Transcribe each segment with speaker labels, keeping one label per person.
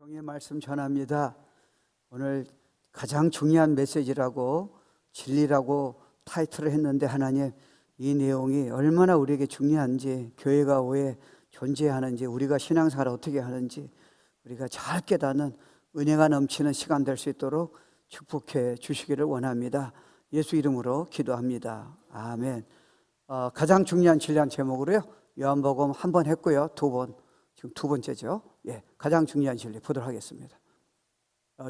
Speaker 1: 성령의 말씀 전합니다. 오늘 가장 중요한 메시지라고 진리라고 타이틀을 했는데, 하나님, 이 내용이 얼마나 우리에게 중요한지, 교회가 왜 존재하는지, 우리가 신앙생활을 어떻게 하는지 우리가 잘 깨닫는 은혜가 넘치는 시간 될 수 있도록 축복해 주시기를 원합니다. 예수 이름으로 기도합니다. 아멘. 가장 중요한 진리한 제목으로요, 요한복음 한 번 했고요, 지금 두 번째죠. 가장 중요한 진리 보도록 하겠습니다.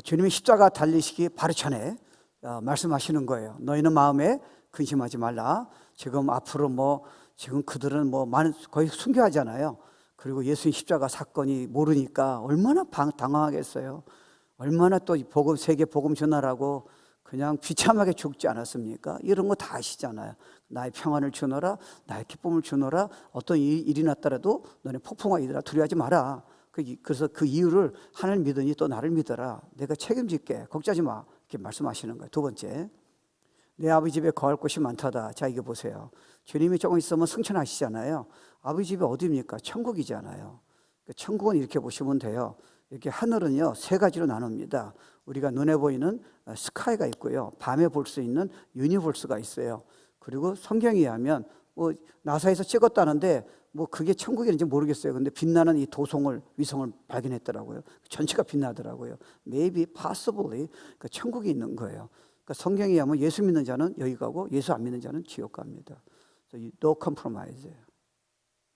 Speaker 1: 주님이 십자가 달리시기 바로 전에 말씀하시는 거예요. 너희는 마음에 근심하지 말라. 지금 앞으로 지금 그들은 많은 거의 순교하잖아요. 그리고 예수님 십자가 사건이 모르니까 얼마나 당황하겠어요. 얼마나 또 세계 복음 전하라고 그냥 비참하게 죽지 않았습니까? 이런 거 다 아시잖아요. 나의 평안을 주노라, 나의 기쁨을 주노라. 어떤 일이 났더라도 너네 폭풍과 이들아 두려워하지 마라. 그래서 그 이유를 하나님 믿으니 또 나를 믿어라. 내가 책임질게. 걱정하지 마. 이렇게 말씀하시는 거예요. 두 번째, 내 아버지 집에 거할 곳이 많다다. 자, 이거 보세요. 주님이 조금 있으면 승천하시잖아요. 아버지 집이 어디입니까? 천국이잖아요. 천국은 이렇게 보시면 돼요. 이렇게 하늘은요, 세 가지로 나눕니다. 우리가 눈에 보이는 스카이가 있고요, 밤에 볼 수 있는 유니버스가 있어요. 그리고 성경에 의하면 나사에서 찍었다는데 그게 천국인지 모르겠어요. 근데 빛나는 이 위성을 발견했더라고요. 전체가 빛나더라고요. Maybe, possibly 천국이 있는 거예요. 그러니까 성경에 의하면 예수 믿는 자는 여기 가고 예수 안 믿는 자는 지옥 갑니다. No compromise.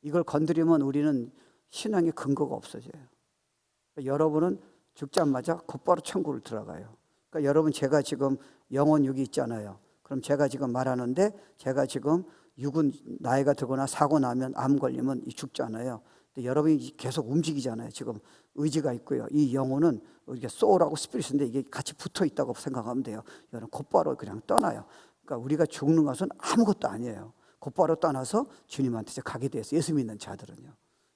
Speaker 1: 이걸 건드리면 우리는 신앙의 근거가 없어져요. 그러니까 여러분은 죽자마자 곧바로 천국을 들어가요. 그러니까 여러분, 제가 지금 영혼 육이 있잖아요. 그럼 제가 지금 말하는데, 제가 지금 육은 나이가 들거나 사고 나면 암 걸리면 죽잖아요. 근데 여러분이 계속 움직이잖아요. 지금 의지가 있고요. 이 영혼은 우리가 소울하고 스피릿인데 이게 같이 붙어 있다고 생각하면 돼요. 여러분, 곧바로 그냥 떠나요. 그러니까 우리가 죽는 것은 아무것도 아니에요. 곧바로 떠나서 주님한테 가게 돼서, 예수 믿는 자들은요.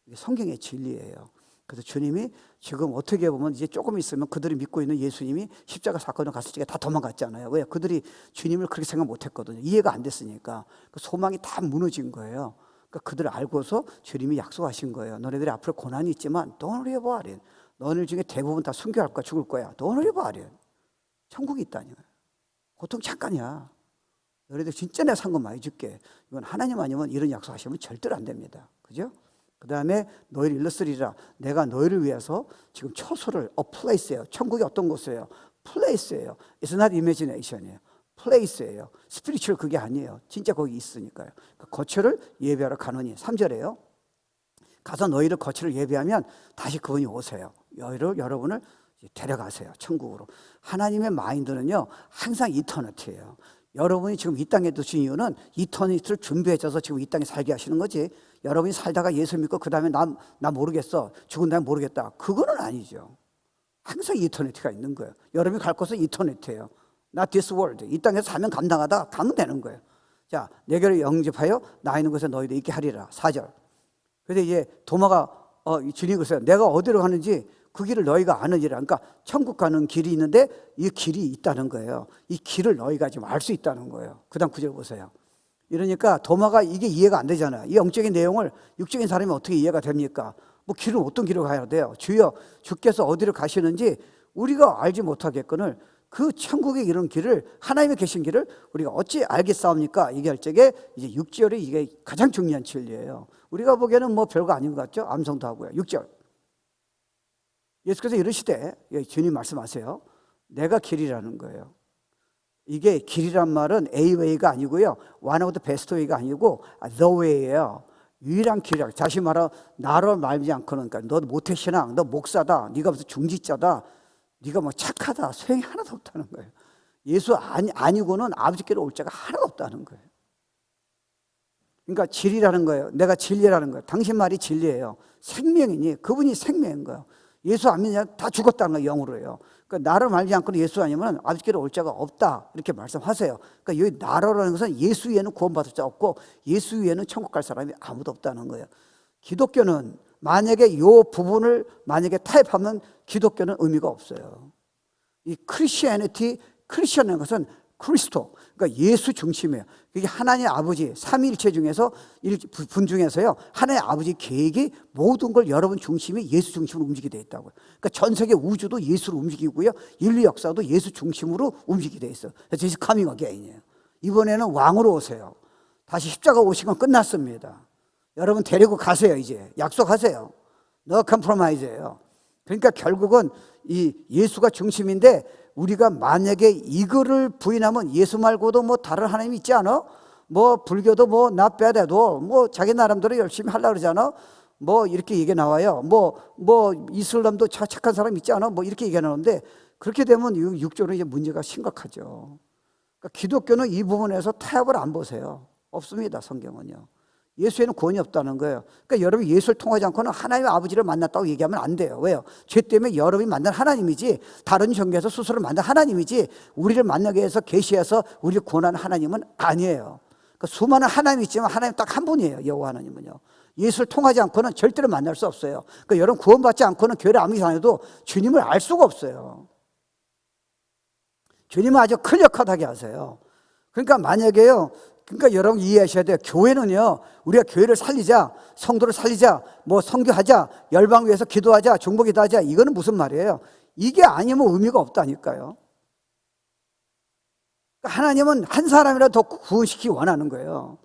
Speaker 1: 이게 성경의 진리예요. 그래서 주님이 지금 어떻게 보면 이제 조금 있으면 그들이 믿고 있는 예수님이 십자가 사건을 갔을 때 다 도망갔잖아요. 왜? 그들이 주님을 그렇게 생각 못했거든요. 이해가 안 됐으니까. 그 소망이 다 무너진 거예요. 그러니까 그들을 알고서 주님이 약속하신 거예요. 너네들이 앞으로 고난이 있지만 Don't worry about it. 너네들 중에 대부분 다 순교할 거야, 죽을 거야. Don't worry about it. 천국이 있다니. 고통 잠깐이야. 너네들 진짜 내가 산 거 많이 줄게. 이건 하나님 아니면 이런 약속하시면 절대로 안 됩니다. 그죠? 그 다음에 너희를 일러쓰리라. 내가 너희를 위해서 지금 처소를, place예요. 천국이 어떤 곳이에요? place예요. It's not imagination이에요. place예요. spiritual 그게 아니에요. 진짜 거기 있으니까요. 거처를 예배하러 가노니. 3절에요. 가서 너희를 거처를 예배하면 다시 그분이 오세요. 여러분을 데려가세요. 천국으로. 하나님의 마인드는요, 항상 이터너티예요. 여러분이 지금 이 땅에 두신 이유는 이터니티를 준비해줘서 지금 이 땅에 살게 하시는 거지. 여러분이 살다가 예수 믿고 그 다음에 나 모르겠어, 죽은 다음에 모르겠다, 그거는 아니죠. 항상 이터니티가 있는 거예요. 여러분이 갈 곳은 이터니티예요. Not this world. 이 땅에서 사명 감당하다 가면 되는 거예요. 자, 내게를 영접하여 나 있는 곳에 너희도 있게 하리라. 4절. 그런데 이제 도마가 주님이 그러세요. 내가 어디로 가는지 그 길을 너희가 아느니라. 그러니까 천국 가는 길이 있는데 이 길이 있다는 거예요. 이 길을 너희가 지금 알 수 있다는 거예요. 그 다음 9절 보세요. 이러니까 도마가 이게 이해가 안 되잖아요. 이 영적인 내용을 육적인 사람이 어떻게 이해가 됩니까? 길은 어떤 길을 가야 돼요? 주여, 주께서 어디로 가시는지 우리가 알지 못하겠거늘 그 천국의 이런 길을, 하나님의 계신 길을 우리가 어찌 알겠사옵니까? 얘기할 적에 이제 6절이 이게 가장 중요한 진리예요. 우리가 보기에는 별거 아닌 것 같죠? 암송도 하고요. 6절. 예수께서 이르시되, 주님 말씀하세요. 내가 길이라는 거예요. 이게 길이란 말은 A-way가 아니고요, one of the best way가 아니고 the way예요. 유일한 길이라고. 다시 말하면 나로 말지 않고는, 그러니까 너 모태신앙, 너 목사다, 네가 무슨 중지자다, 네가 착하다, 소용이 하나도 없다는 거예요. 예수 아니고는 아버지께로 올 자가 하나도 없다는 거예요. 그러니까 진리라는 거예요. 내가 진리라는 거예요. 당신 말이 진리예요. 생명이니 그분이 생명인 거예요. 예수 안 믿냐 다 죽었다는 거예요. 영으로요. 그러니까 나를 알지 않고는 예수 아니면 아버지께로 올 자가 없다, 이렇게 말씀하세요. 그러니까 여기 나라라는 것은 예수 위에는 구원받을 자 없고 예수 위에는 천국 갈 사람이 아무도 없다는 거예요. 기독교는 만약에 이 부분을 만약에 타협하면 기독교는 의미가 없어요. 이 크리스천이라는 것은 그리스도, 그러니까 예수 중심이에요. 그게 하나님 아버지 삼위일체 중에서 분 중에서요, 하나님 아버지 계획이 모든 걸 여러분 중심이 예수 중심으로 움직이게 돼 있다고요. 그러니까 전 세계 우주도 예수로 움직이고요, 인류 역사도 예수 중심으로 움직이게 돼 있어요. 그래서 이제 카밍 어게인이에요. 이번에는 왕으로 오세요. 다시 십자가 오신 건 끝났습니다. 여러분 데리고 가세요. 이제 약속하세요. No compromise예요. 그러니까 결국은 이 예수가 중심인데, 우리가 만약에 이거를 부인하면 예수 말고도 뭐 다른 하나님이 있지 않아? 뭐 불교도 뭐 not bad 해도 뭐 자기 나름대로 열심히 하려고 그러잖아. 뭐 이렇게 얘기 나와요. 뭐 이슬람도 착한 사람 있지 않아? 뭐 이렇게 얘기 나오는데, 그렇게 되면 육조는 이제 문제가 심각하죠. 그러니까 기독교는 이 부분에서 타협을 안 보세요. 없습니다. 성경은요. 예수에는 구원이 없다는 거예요. 그러니까 여러분이 예수를 통하지 않고는 하나님의 아버지를 만났다고 얘기하면 안 돼요. 왜요? 죄 때문에 여러분이 만난 하나님이지, 다른 종교에서 스스로 만난 하나님이지, 우리를 만나게 해서 계시해서 우리를 구원하는 하나님은 아니에요. 그러니까 수많은 하나님이 있지만 하나님 딱 한 분이에요. 여호와 하나님은요. 예수를 통하지 않고는 절대로 만날 수 없어요. 그러니까 여러분 구원받지 않고는 교회를 아무리 다녀도 주님을 알 수가 없어요. 주님은 아주 클리어컷하게 하세요. 그러니까 만약에요, 그러니까 여러분 이해하셔야 돼요. 교회는요, 우리가 교회를 살리자, 성도를 살리자, 뭐 선교하자, 열방 위해서 기도하자, 중보기도 하자, 이거는 무슨 말이에요? 이게 아니면 의미가 없다니까요. 그러니까 하나님은 한 사람이라도 더 구원시키기 원하는 거예요.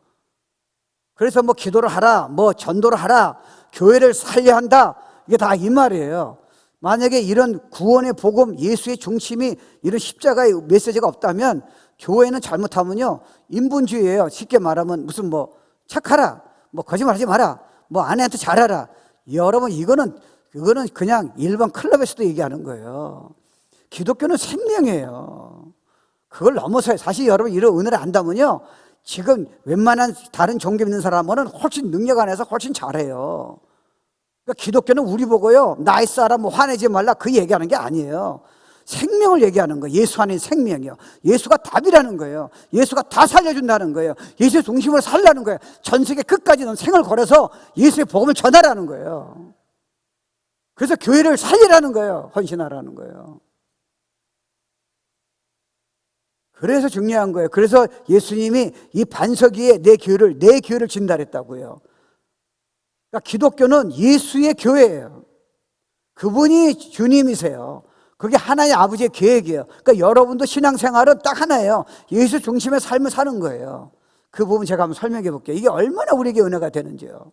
Speaker 1: 그래서 뭐 기도를 하라, 뭐 전도를 하라, 교회를 살려야 한다, 이게 다 이 말이에요. 만약에 이런 구원의 복음, 예수의 중심이 이런 십자가의 메시지가 없다면 교회는 잘못하면요, 인본주의예요. 쉽게 말하면 무슨 뭐 착하라, 뭐 거짓말하지 마라, 뭐 아내한테 잘하라. 여러분 이거는 그냥 일반 클럽에서도 얘기하는 거예요. 기독교는 생명이에요. 그걸 넘어서요. 사실 여러분 이런 은혜를 안다면요, 지금 웬만한 다른 종교 믿는 사람은 훨씬 능력 안에서 훨씬 잘해요. 그러니까 기독교는 우리 보고요, 나이스하라, 뭐 화내지 말라, 그 얘기하는 게 아니에요. 생명을 얘기하는 거예요. 예수 안에 생명이요. 예수가 답이라는 거예요. 예수가 다 살려준다는 거예요. 예수의 중심으로 살라는 거예요. 전 세계 끝까지 넌 생을 걸어서 예수의 복음을 전하라는 거예요. 그래서 교회를 살리라는 거예요. 헌신하라는 거예요. 그래서 중요한 거예요. 그래서 예수님이 이 반석 위에 내 교회를 진달했다고요. 그러니까 기독교는 예수의 교회예요. 그분이 주님이세요. 그게 하나님 아버지의 계획이에요. 그러니까 여러분도 신앙생활은 딱 하나예요. 예수 중심의 삶을 사는 거예요. 그 부분 제가 한번 설명해 볼게요. 이게 얼마나 우리에게 은혜가 되는지요.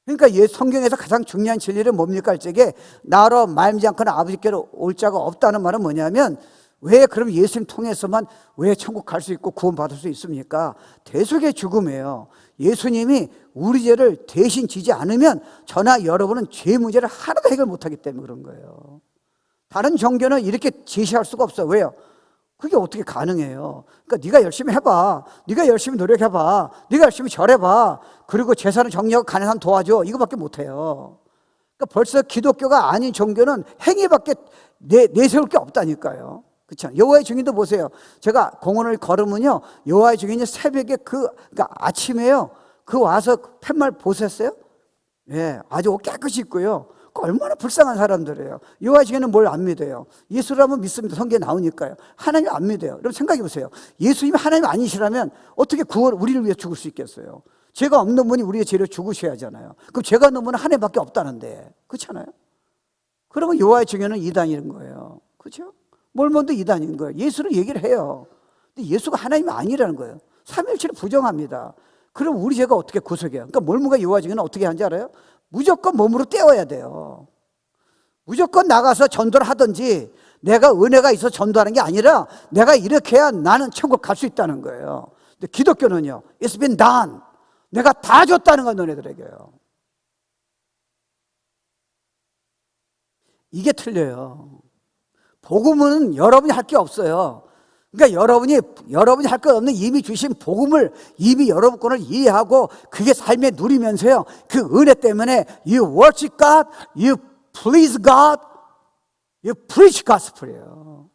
Speaker 1: 그러니까 성경에서 가장 중요한 진리는 뭡니까 할 적에, 나로 말미지 않고는 아버지께로 올 자가 없다는 말은 뭐냐면, 왜 그럼 예수님 통해서만 왜 천국 갈 수 있고 구원받을 수 있습니까? 대속의 죽음이에요. 예수님이 우리 죄를 대신 지지 않으면 저나 여러분은 죄 문제를 하나도 해결 못하기 때문에 그런 거예요. 다른 종교는 이렇게 제시할 수가 없어요. 왜요? 그게 어떻게 가능해요? 그러니까 네가 열심히 해봐, 네가 열심히 노력해봐, 네가 열심히 절해봐, 그리고 제사는 정리하고 가난한 사람 도와줘, 이거밖에 못해요. 그러니까 벌써 기독교가 아닌 종교는 행위밖에 내세울 게 없다니까요. 그렇죠? 여호와의 증인도 보세요. 제가 공원을 걸으면요, 여호와의 증인이 새벽에 그러니까 아침에요, 그 와서 팻말 보셨어요? 예, 아주 옷 깨끗이 입고요. 얼마나 불쌍한 사람들이에요. 여호와의 증인은 뭘 안 믿어요? 예수라면 믿습니다. 성경에 나오니까요. 하나님 안 믿어요. 여러분 생각해 보세요. 예수님이 하나님 아니시라면 어떻게 우리를 위해 죽을 수 있겠어요? 죄가 없는 분이 우리의 죄를 죽으셔야 하잖아요. 그럼 죄가 없는 분은 하나님밖에 없다는데, 그렇잖아요? 그러면 여호와의 증인은 이단인 거예요. 그렇죠? 몰몬도 이단인 거예요. 예수를 얘기를 해요. 근데 예수가 하나님이 아니라는 거예요. 삼위일체를 부정합니다. 그럼 우리 죄가 어떻게 구속해요? 그러니까 몰몬과 여호와의 증인은 어떻게 하는지 알아요? 무조건 몸으로 떼어야 돼요. 무조건 나가서 전도를 하든지, 내가 은혜가 있어 전도하는 게 아니라 내가 이렇게 해야 나는 천국 갈 수 있다는 거예요. 근데 기독교는요, It's been done. 내가 다 줬다는 건 너네들에게요. 이게 틀려요. 복음은 여러분이 할 게 없어요. 그러니까 여러분이 할 것 없는 이미 주신 복음을 이미 여러분 거를 이해하고 그게 삶에 누리면서요, 그 은혜 때문에 You worship God, You please God, You preach gospel이에요.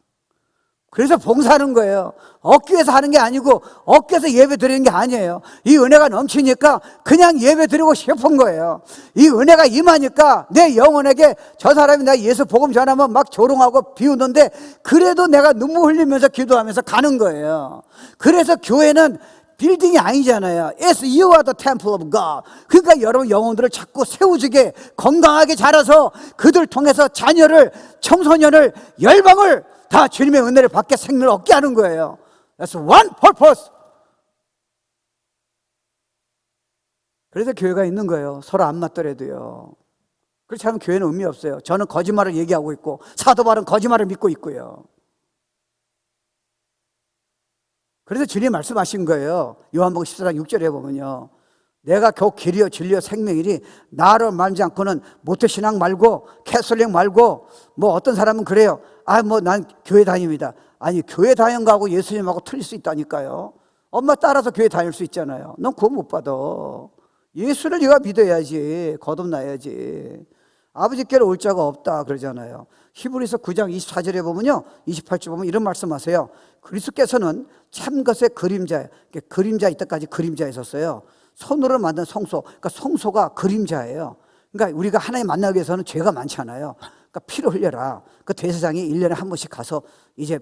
Speaker 1: 그래서 봉사하는 거예요. 얻기 위해서 하는 게 아니고 얻기 위해서 예배 드리는 게 아니에요. 이 은혜가 넘치니까 그냥 예배 드리고 싶은 거예요. 이 은혜가 임하니까 내 영혼에게 저 사람이 내가 예수 복음 전하면 막 조롱하고 비우는데 그래도 내가 눈물 흘리면서 기도하면서 가는 거예요. 그래서 교회는 빌딩이 아니잖아요. Yes, you are the temple of God. 그러니까 여러분 영혼들을 자꾸 세워주게 건강하게 자라서 그들 통해서 자녀를, 청소년을, 열방을 다 주님의 은혜를 받게 생명을 얻게 하는 거예요. That's one purpose. 그래서 교회가 있는 거예요. 서로 안 맞더라도요. 그렇지 않으면 교회는 의미 없어요. 저는 거짓말을 얘기하고 있고 사도 바울은 거짓말을 믿고 있고요. 그래서 주님 말씀하신 거예요. 요한복음 14장 6절에 보면요, 내가 곧 길이요 진리요 생명이니 나를 말지 않고는 모태신앙 말고 캐톨릭 말고 뭐 어떤 사람은 그래요. 뭐 난 교회 다닙니다. 아니 교회 다니는 거하고 예수님하고 틀릴 수 있다니까요. 엄마 따라서 교회 다닐 수 있잖아요. 넌 그거 못 받아. 예수를 네가 믿어야지. 거듭나야지. 아버지께로 올 자가 없다 그러잖아요. 히브리서 9장 24절에 보면요, 28절 보면 이런 말씀하세요. 그리스도께서는 참것의 그림자예요. 그림자 이때까지 그림자에 있었어요. 손으로 만든 성소, 그러니까 성소가 그림자예요. 그러니까 우리가 하나님 만나기 위해서는 죄가 많잖아요. 그러니까 피를 흘려라. 그 대제사장이 1년에 한 번씩 가서 이제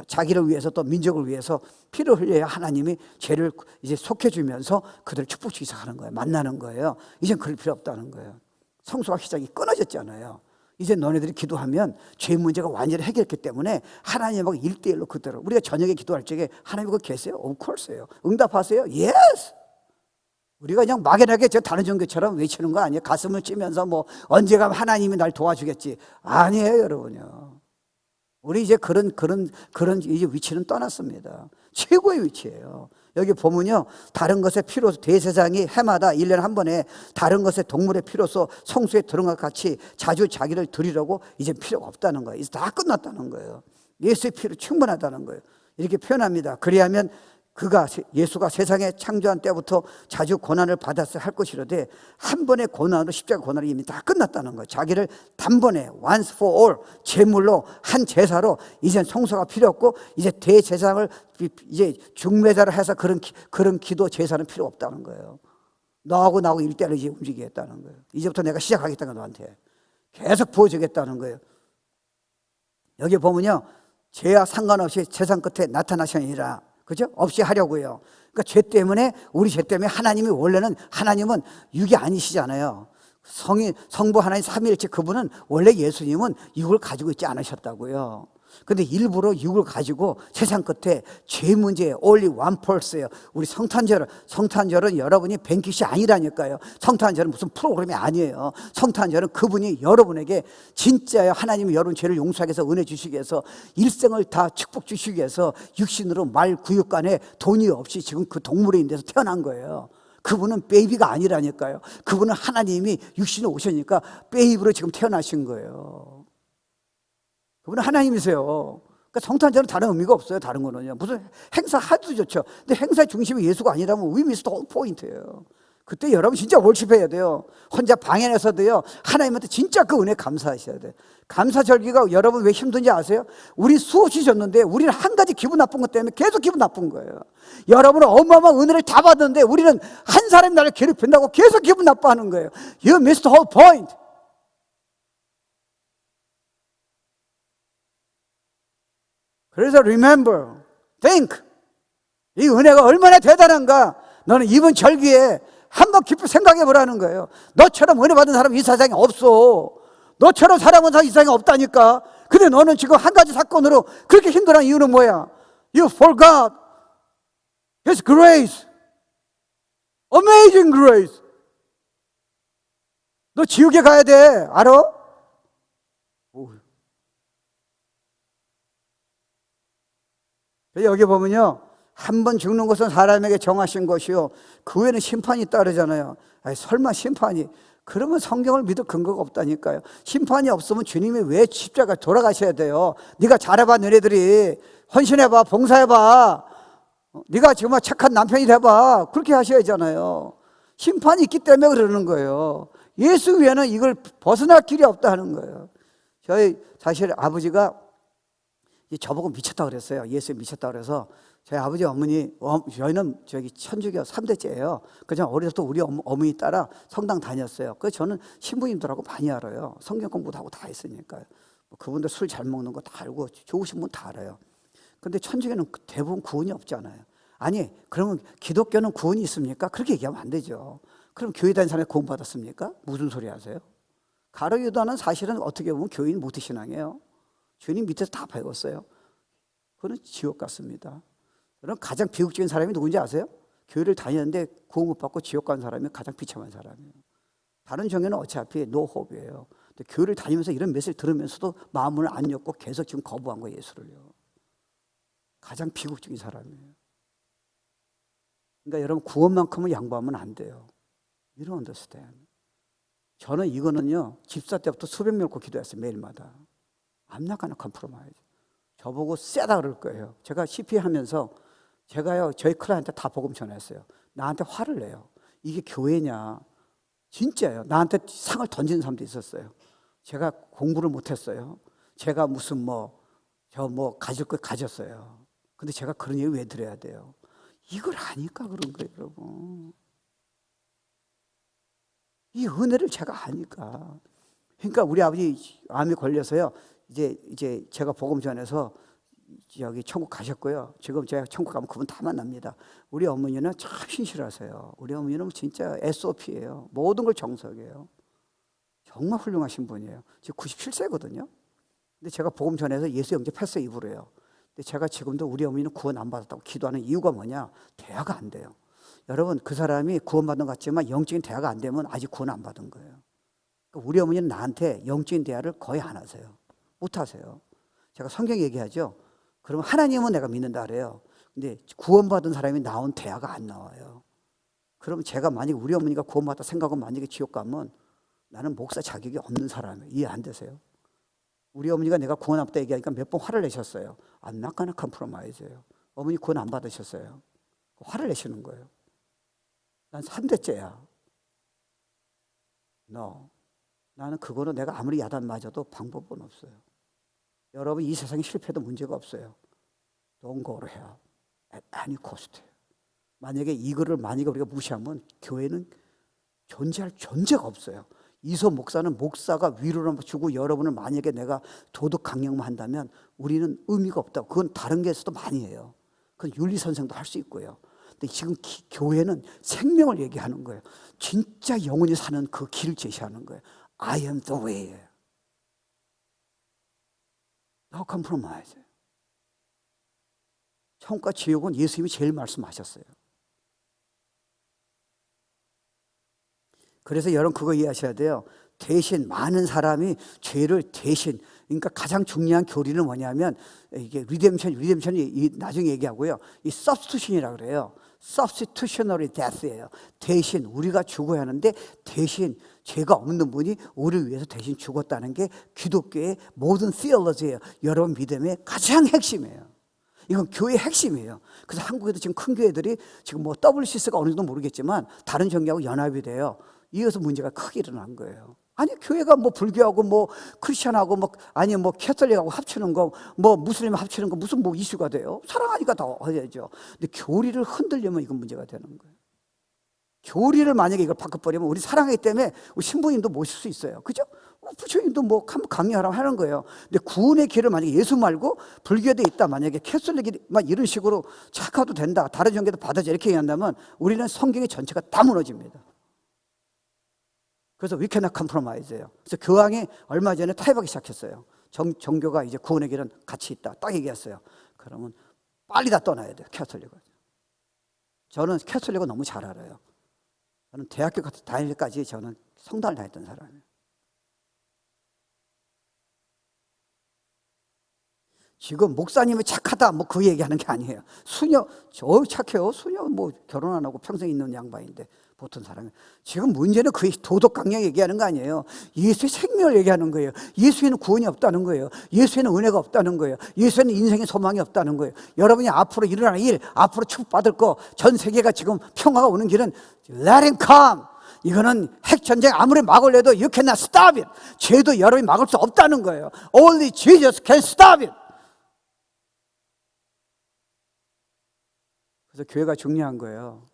Speaker 1: 자기를 위해서 또 민족을 위해서 피를 흘려야 하나님이 죄를 이제 속해주면서 그들을 축복주기 시작하는 거예요. 만나는 거예요. 이젠 그럴 필요 없다는 거예요. 성소와 시작이 끊어졌잖아요. 이제 너네들이 기도하면 죄 문제가 완전히 해결했기 때문에 하나님하고 1대1로 그대로. 우리가 저녁에 기도할 적에 하나님 그거 계세요? Of course예요. 응답하세요? Yes. 우리가 그냥 막연하게 저 다른 종교처럼 외치는 거 아니에요. 가슴을 찌면서 뭐 언제가 하나님이 날 도와주겠지. 아니에요, 여러분요. 우리 이제 그런 이제 위치는 떠났습니다. 최고의 위치예요. 여기 보면요, 다른 것의 피로서 대제사장이 해마다 1년에 한 번에 다른 것의 동물의 피로서 성소에 들어간 것 같이 자주 자기를 드리려고 이제 필요가 없다는 거예요. 이제 다 끝났다는 거예요. 예수의 피로 충분하다는 거예요. 이렇게 표현합니다. 그리하면 예수가 세상에 창조한 때부터 자주 고난을 받았어야 할 것이로되 한 번의 고난으로 십자가 고난이 이미 다 끝났다는 거예요. 자기를 단번에 once for all 제물로 한 제사로 이제 성소가 필요 없고 이제 대제사장을 이제 중매자를 해서 그런 기도 제사는 필요 없다는 거예요. 너하고 나하고 1대를 이제 움직이겠다는 거예요. 이제부터 내가 시작하겠다는 거예요. 너한테 계속 보여주겠다는 거예요. 여기 보면요, 죄와 상관없이 세상 끝에 나타나시니라. 그죠? 없이 하려고요. 그러니까 죄 때문에, 우리 죄 때문에 하나님이 원래는, 하나님은 육이 아니시잖아요. 성부 하나님 삼위일체 그분은 원래 예수님은 육을 가지고 있지 않으셨다고요. 근데 일부러 육을 가지고 세상 끝에 죄 문제에 only one pulse예요. 우리 성탄절은 여러분이 뱅킷이 아니라니까요. 성탄절은 무슨 프로그램이 아니에요. 성탄절은 그분이 여러분에게 진짜요, 하나님이 여러분 죄를 용서하기 위해서 은혜 주시기 위해서 일생을 다 축복 주시기 위해서 육신으로 말 구육간에 돈이 없이 지금 그 동물의 인데서 태어난 거예요. 그분은 베이비가 아니라니까요. 그분은 하나님이 육신에 오시니까 베이비로 지금 태어나신 거예요. 그분은 하나님이세요. 그러니까 성탄절은 다른 의미가 없어요. 다른 거는요. 무슨 행사 하도 좋죠. 근데 행사의 중심이 예수가 아니라면 we miss the whole point예요. 그때 여러분 진짜 월십해야 돼요. 혼자 방에 내서도요, 하나님한테 진짜 그 은혜 감사하셔야 돼요. 감사절기가 여러분 왜 힘든지 아세요? 우리 수없이 줬는데 우리는 한 가지 기분 나쁜 것 때문에 계속 기분 나쁜 거예요. 여러분은 어마어마한 은혜를 다 받았는데 우리는 한 사람이 나를 괴롭힌다고 계속 기분 나빠하는 거예요. You missed the whole point. 그래서 remember, think. 이 은혜가 얼마나 대단한가. 너는 이번 절기에 한번 깊이 생각해 보라는 거예요. 너처럼 은혜 받은 사람 이 세상에 없어. 너처럼 사랑하는 사람 이 세상에 없다니까. 근데 너는 지금 한 가지 사건으로 그렇게 힘들어하는 이유는 뭐야? You forgot His grace. Amazing grace. 너 지옥에 가야 돼. 알아? 여기 보면요, 한 번 죽는 것은 사람에게 정하신 것이요 그 후에는 심판이 따르잖아요. 아니, 설마 심판이? 그러면 성경을 믿을 근거가 없다니까요. 심판이 없으면 주님이 왜 십자가 돌아가셔야 돼요? 네가 잘해봐. 너네들이 헌신해봐. 봉사해봐. 네가 정말 착한 남편이 돼봐. 그렇게 하셔야 하잖아요. 심판이 있기 때문에 그러는 거예요. 예수 위에는 이걸 벗어날 길이 없다는 거예요. 저희 사실 아버지가 저보고 미쳤다 그랬어요. 예수에 미쳤다 그래서 저희 아버지 어머니, 저희는 저기 천주교 3대째예요. 그냥 어려서부터 우리 어머니 따라 성당 다녔어요. 그래서 저는 신부님들하고 많이 알아요. 성경 공부도 하고 다 했으니까요. 그분들 술 잘 먹는 거 다 알고 좋으신 분 다 알아요. 근데 천주교는 대부분 구원이 없잖아요. 아니, 그러면 기독교는 구원이 있습니까? 그렇게 얘기하면 안 되죠. 그럼 교회 다니는 사람이 구원 받았습니까? 무슨 소리 하세요? 가룟 유다는 사실은 어떻게 보면 교인 모태신앙이에요. 주님 밑에서 다 배웠어요. 그거는 지옥 같습니다. 여러분, 가장 비극적인 사람이 누군지 아세요? 교회를 다니는데 구원 못 받고 지옥 간 사람이 가장 비참한 사람이에요. 다른 종교는 어차피 노호흡이에요. 근데 교회를 다니면서 이런 메시지를 들으면서도 마음을 안 엮고 계속 지금 거부한 거예요, 예수를요. 가장 비극적인 사람이에요. 그러니까 여러분, 구원만큼은 양보하면 안 돼요. You don't understand. 저는 이거는요, 집사 때부터 수백 명 놓고 기도했어요, 매일마다. I'm not gonna compromise. 저보고 세다 그럴 거예요. 제가 CP 하면서 제가요, 저희 클라이언트 다 복음 전했어요. 나한테 화를 내요. 이게 교회냐. 진짜예요. 나한테 상을 던지는 사람도 있었어요. 제가 공부를 못했어요. 제가 무슨 가질 걸 가졌어요. 근데 제가 그런 얘기 왜 들어야 돼요? 이걸 아니까 그런 거예요, 여러분. 이 은혜를 제가 아니까. 그러니까 우리 아버지 암이 걸려서요. 이제 제가 복음 전해서 여기 천국 가셨고요. 지금 제가 천국 가면 그분 다 만납니다. 우리 어머니는 참 신실하세요. 우리 어머니는 진짜 SOP예요. 모든 걸 정석이에요. 정말 훌륭하신 분이에요. 지금 97세거든요. 근데 제가 복음 전해서 예수 영접했어요, 입으로요. 근데 제가 지금도 우리 어머니는 구원 안 받았다고 기도하는 이유가 뭐냐? 대화가 안 돼요. 여러분, 그 사람이 구원받은 것 같지만 영적인 대화가 안 되면 아직 구원 안 받은 거예요. 그러니까 우리 어머니는 나한테 영적인 대화를 거의 안 하세요. 못 하세요. 제가 성경 얘기하죠. 그러면 하나님은 내가 믿는다 그래요. 근데 구원받은 사람이 나온 대화가 안 나와요. 그러면 제가 만약에 우리 어머니가 구원받다 생각하면 만약에 지옥 가면 나는 목사 자격이 없는 사람이에요. 이해 안 되세요? 우리 어머니가 내가 구원 안 받다 얘기하니까 몇 번 화를 내셨어요. I'm not gonna compromise예요. 어머니 구원 안 받으셨어요. 화를 내시는 거예요. 난 3대째야. No. 나는 그거는 내가 아무리 야단 맞아도 방법은 없어요. 여러분, 이 세상에 실패도 문제가 없어요. Don't go to hell at any cost. 만약에 이거를 우리가 무시하면 교회는 존재할 존재가 없어요. 이소 목사는 목사가 위로를 주고 여러분을 만약에 내가 도덕 강령만 한다면 우리는 의미가 없다고. 그건 다른 게에서도 많이 해요. 그건 윤리선생도 할 수 있고요. 근데 지금 교회는 생명을 얘기하는 거예요. 진짜 영원히 사는 그 길을 제시하는 거예요. I am the way. No compromise. 천국과 지옥은 예수님이 제일 말씀하셨어요. 그래서 여러분 그거 이해하셔야 돼요. 대신 많은 사람이 죄를 대신, 그러니까 가장 중요한 교리는 뭐냐면 이게 리뎀션이 나중에 얘기하고요. 이 substitution이라고 그래요. substitutionary death예요. 대신 우리가 죽어야 하는데 대신 죄가 없는 분이 우리를 위해서 대신 죽었다는 게 기독교의 모든 theology예요. 여러분 믿음의 가장 핵심이에요. 이건 교회의 핵심이에요. 그래서 한국에도 지금 큰 교회들이 지금 WCS가 어느 정도 모르겠지만 다른 종교하고 연합이 돼요. 이어서 문제가 크게 일어난 거예요. 아니, 교회가 불교하고 크리스천하고 캐톨릭하고 합치는 거, 무슬림 합치는 거 무슨 이슈가 돼요? 사랑하니까 더 해야죠. 근데 교리를 흔들려면 이건 문제가 되는 거예요. 교리를 만약에 이걸 바꿔버리면 우리 사랑하기 때문에 우리 신부님도 모실 수 있어요. 그죠? 부처님도 강요하라고 하는 거예요. 근데 구원의 길을 만약에 예수 말고 불교에 있다, 만약에 캐톨릭이 이런 식으로 착화도 된다, 다른 종교도 받아줘 이렇게 얘기한다면 우리는 성경의 전체가 다 무너집니다. 그래서 we cannot compromise예요. 그래서 교황이 얼마 전에 타협하기 시작했어요. 종교가 이제 구원의 길은 같이 있다, 딱 얘기했어요. 그러면 빨리 다 떠나야 돼요, 캐톨릭을. 저는 캐톨릭을 너무 잘 알아요. 저는 대학교 다닐 때까지 저는 성당을 다녔던 사람이에요. 지금 목사님이 착하다 그 얘기하는 게 아니에요. 수녀 착해요. 수녀 결혼 안 하고 평생 있는 양반인데 보통 사람이. 지금 문제는 그 도덕 강령 얘기하는 거 아니에요. 예수의 생명을 얘기하는 거예요. 예수에는 구원이 없다는 거예요. 예수에는 은혜가 없다는 거예요. 예수에는 인생의 소망이 없다는 거예요. 여러분이 앞으로 일어날 일, 앞으로 축복받을 거, 전 세계가 지금 평화가 오는 길은 Let him come. 이거는 핵전쟁 아무리 막으려도 You cannot stop it. 죄도 여러분이 막을 수 없다는 거예요. Only Jesus can stop it. 그래서 교회가 중요한 거예요.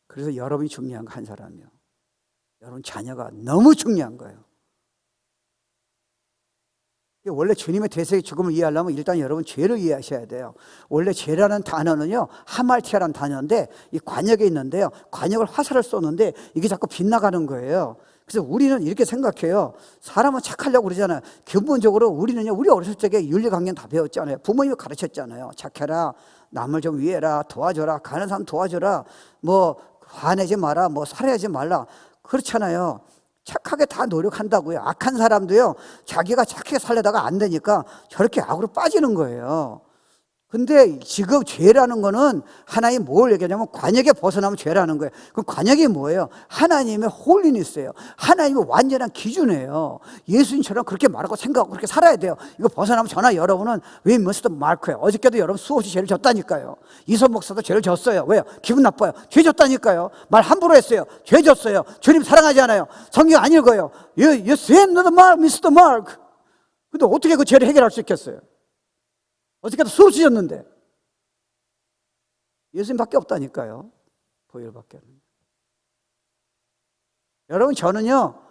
Speaker 1: 그래서 여러분이 중요한 거 한 사람이요. 여러분 자녀가 너무 중요한 거예요. 원래 주님의 대세의 죽음을 이해하려면 일단 여러분 죄를 이해하셔야 돼요. 원래 죄라는 단어는요, 하말티아라는 단어인데 이 관역에 있는데요, 관역을 화살을 쏘는데 이게 자꾸 빗나가는 거예요. 그래서 우리는 이렇게 생각해요. 사람은 착하려고 그러잖아요. 근본적으로 우리는요, 우리 어렸을 적에 윤리강령 다 배웠잖아요. 부모님이 가르쳤잖아요. 착해라, 남을 좀 위해라, 도와줘라, 가는 사람 도와줘라, 뭐 화내지 마라, 뭐 살해하지 말라, 그렇잖아요. 착하게 다 노력한다고요. 악한 사람도요, 자기가 착하게 살려다가 안 되니까 저렇게 악으로 빠지는 거예요. 근데 지금 죄라는 거는 하나님 뭘 얘기하냐면 관역에 벗어나면 죄라는 거예요. 그럼 관역이 뭐예요? 하나님의 홀리니스예요. 하나님의 완전한 기준이에요. 예수님처럼 그렇게 말하고 생각하고 그렇게 살아야 돼요. 이거 벗어나면 저나 여러분은 왜 머스터 마크예요. 어저께도 여러분 수없이 죄를 졌다니까요. 이선 목사도 죄를 졌어요. 왜요? 기분 나빠요. 죄 졌다니까요. 말 함부로 했어요. 죄 졌어요. 주님 사랑하지 않아요. 성경 안 읽어요. You sin the mark, miss the mark. 근데 어떻게 그 죄를 해결할 수 있겠어요? 어저께도 수없이 졌는데 예수님밖에 없다니까요. 보혈밖에. 여러분, 저는요,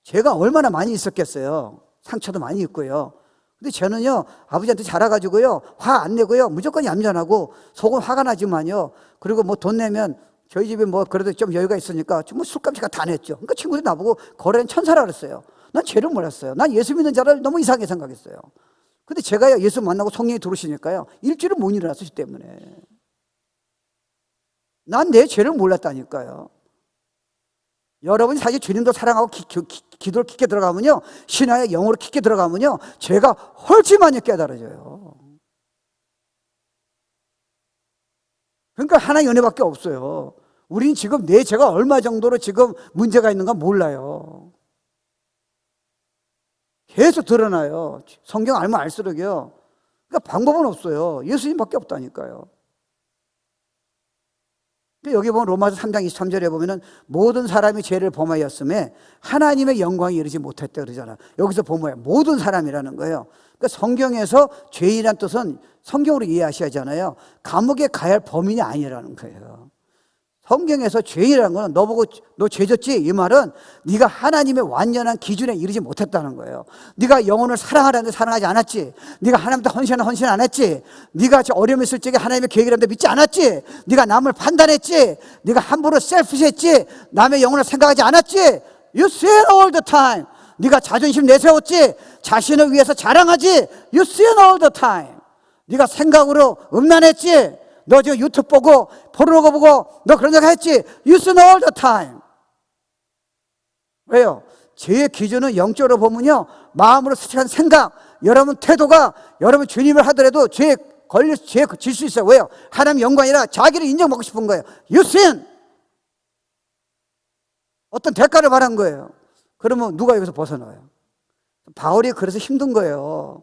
Speaker 1: 죄가 얼마나 많이 있었겠어요. 상처도 많이 있고요. 근데 저는요, 아버지한테 자라가지고요, 화 안 내고요, 무조건 얌전하고 속은 화가 나지만요, 그리고 뭐 돈 내면 저희 집에 뭐 그래도 좀 여유가 있으니까 뭐 술값이가 다 냈죠. 그러니까 친구들이 나보고 거래는 천사라 그랬어요. 난 죄를 몰랐어요. 난 예수 믿는 자를 너무 이상하게 생각했어요. 근데 제가 예수 만나고 성령이 들어오시니까요, 일주일을 못 일어났기 때문에. 난 내 죄를 몰랐다니까요. 여러분이 사실 주님도 사랑하고 기도를 깊게 들어가면요, 신화의 영으로 깊게 들어가면요, 죄가 훨씬 많이 깨달아져요. 그러니까 하나의 은혜밖에 없어요. 우린 지금 내 죄가 얼마 정도로 지금 문제가 있는가 몰라요. 계속 드러나요. 성경 알면 알수록요. 그러니까 방법은 없어요. 예수님밖에 없다니까요. 여기 보면 로마서 3장 23절에 보면은 모든 사람이 죄를 범하였음에 하나님의 영광이 이르지 못했다 그러잖아요. 여기서 보면 모든 사람이라는 거예요. 그러니까 성경에서 죄인이란 뜻은 성경으로 이해하셔야 하잖아요. 감옥에 가야 할 범인이 아니라는 거예요. 성경에서 죄인이라는 거는 너 보고 너 죄졌지? 이 말은 네가 하나님의 완전한 기준에 이르지 못했다는 거예요. 네가 영혼을 사랑하라는데 사랑하지 않았지? 네가 하나님한테 헌신 안 했지? 네가 어려움 있을 적에 하나님의 계획을 하는데 믿지 않았지? 네가 남을 판단했지? 네가 함부로 셀피시했지? 남의 영혼을 생각하지 않았지? You sin all the time. 네가 자존심 내세웠지? 자신을 위해서 자랑하지? You sin all the time. 네가 생각으로 음란했지? 너 지금 유튜브 보고 포르노 보고 너 그런 거 했지? You sin all the time. 왜요? 죄의 기준은 영적으로 보면요, 마음으로 스치한 생각, 여러분 태도가, 여러분 주님을 하더라도 죄에 질 수 있어요. 왜요? 하나님 영광이라 자기를 인정받고 싶은 거예요. You sin. 어떤 대가를 바란 거예요. 그러면 누가 여기서 벗어나요? 바울이 그래서 힘든 거예요.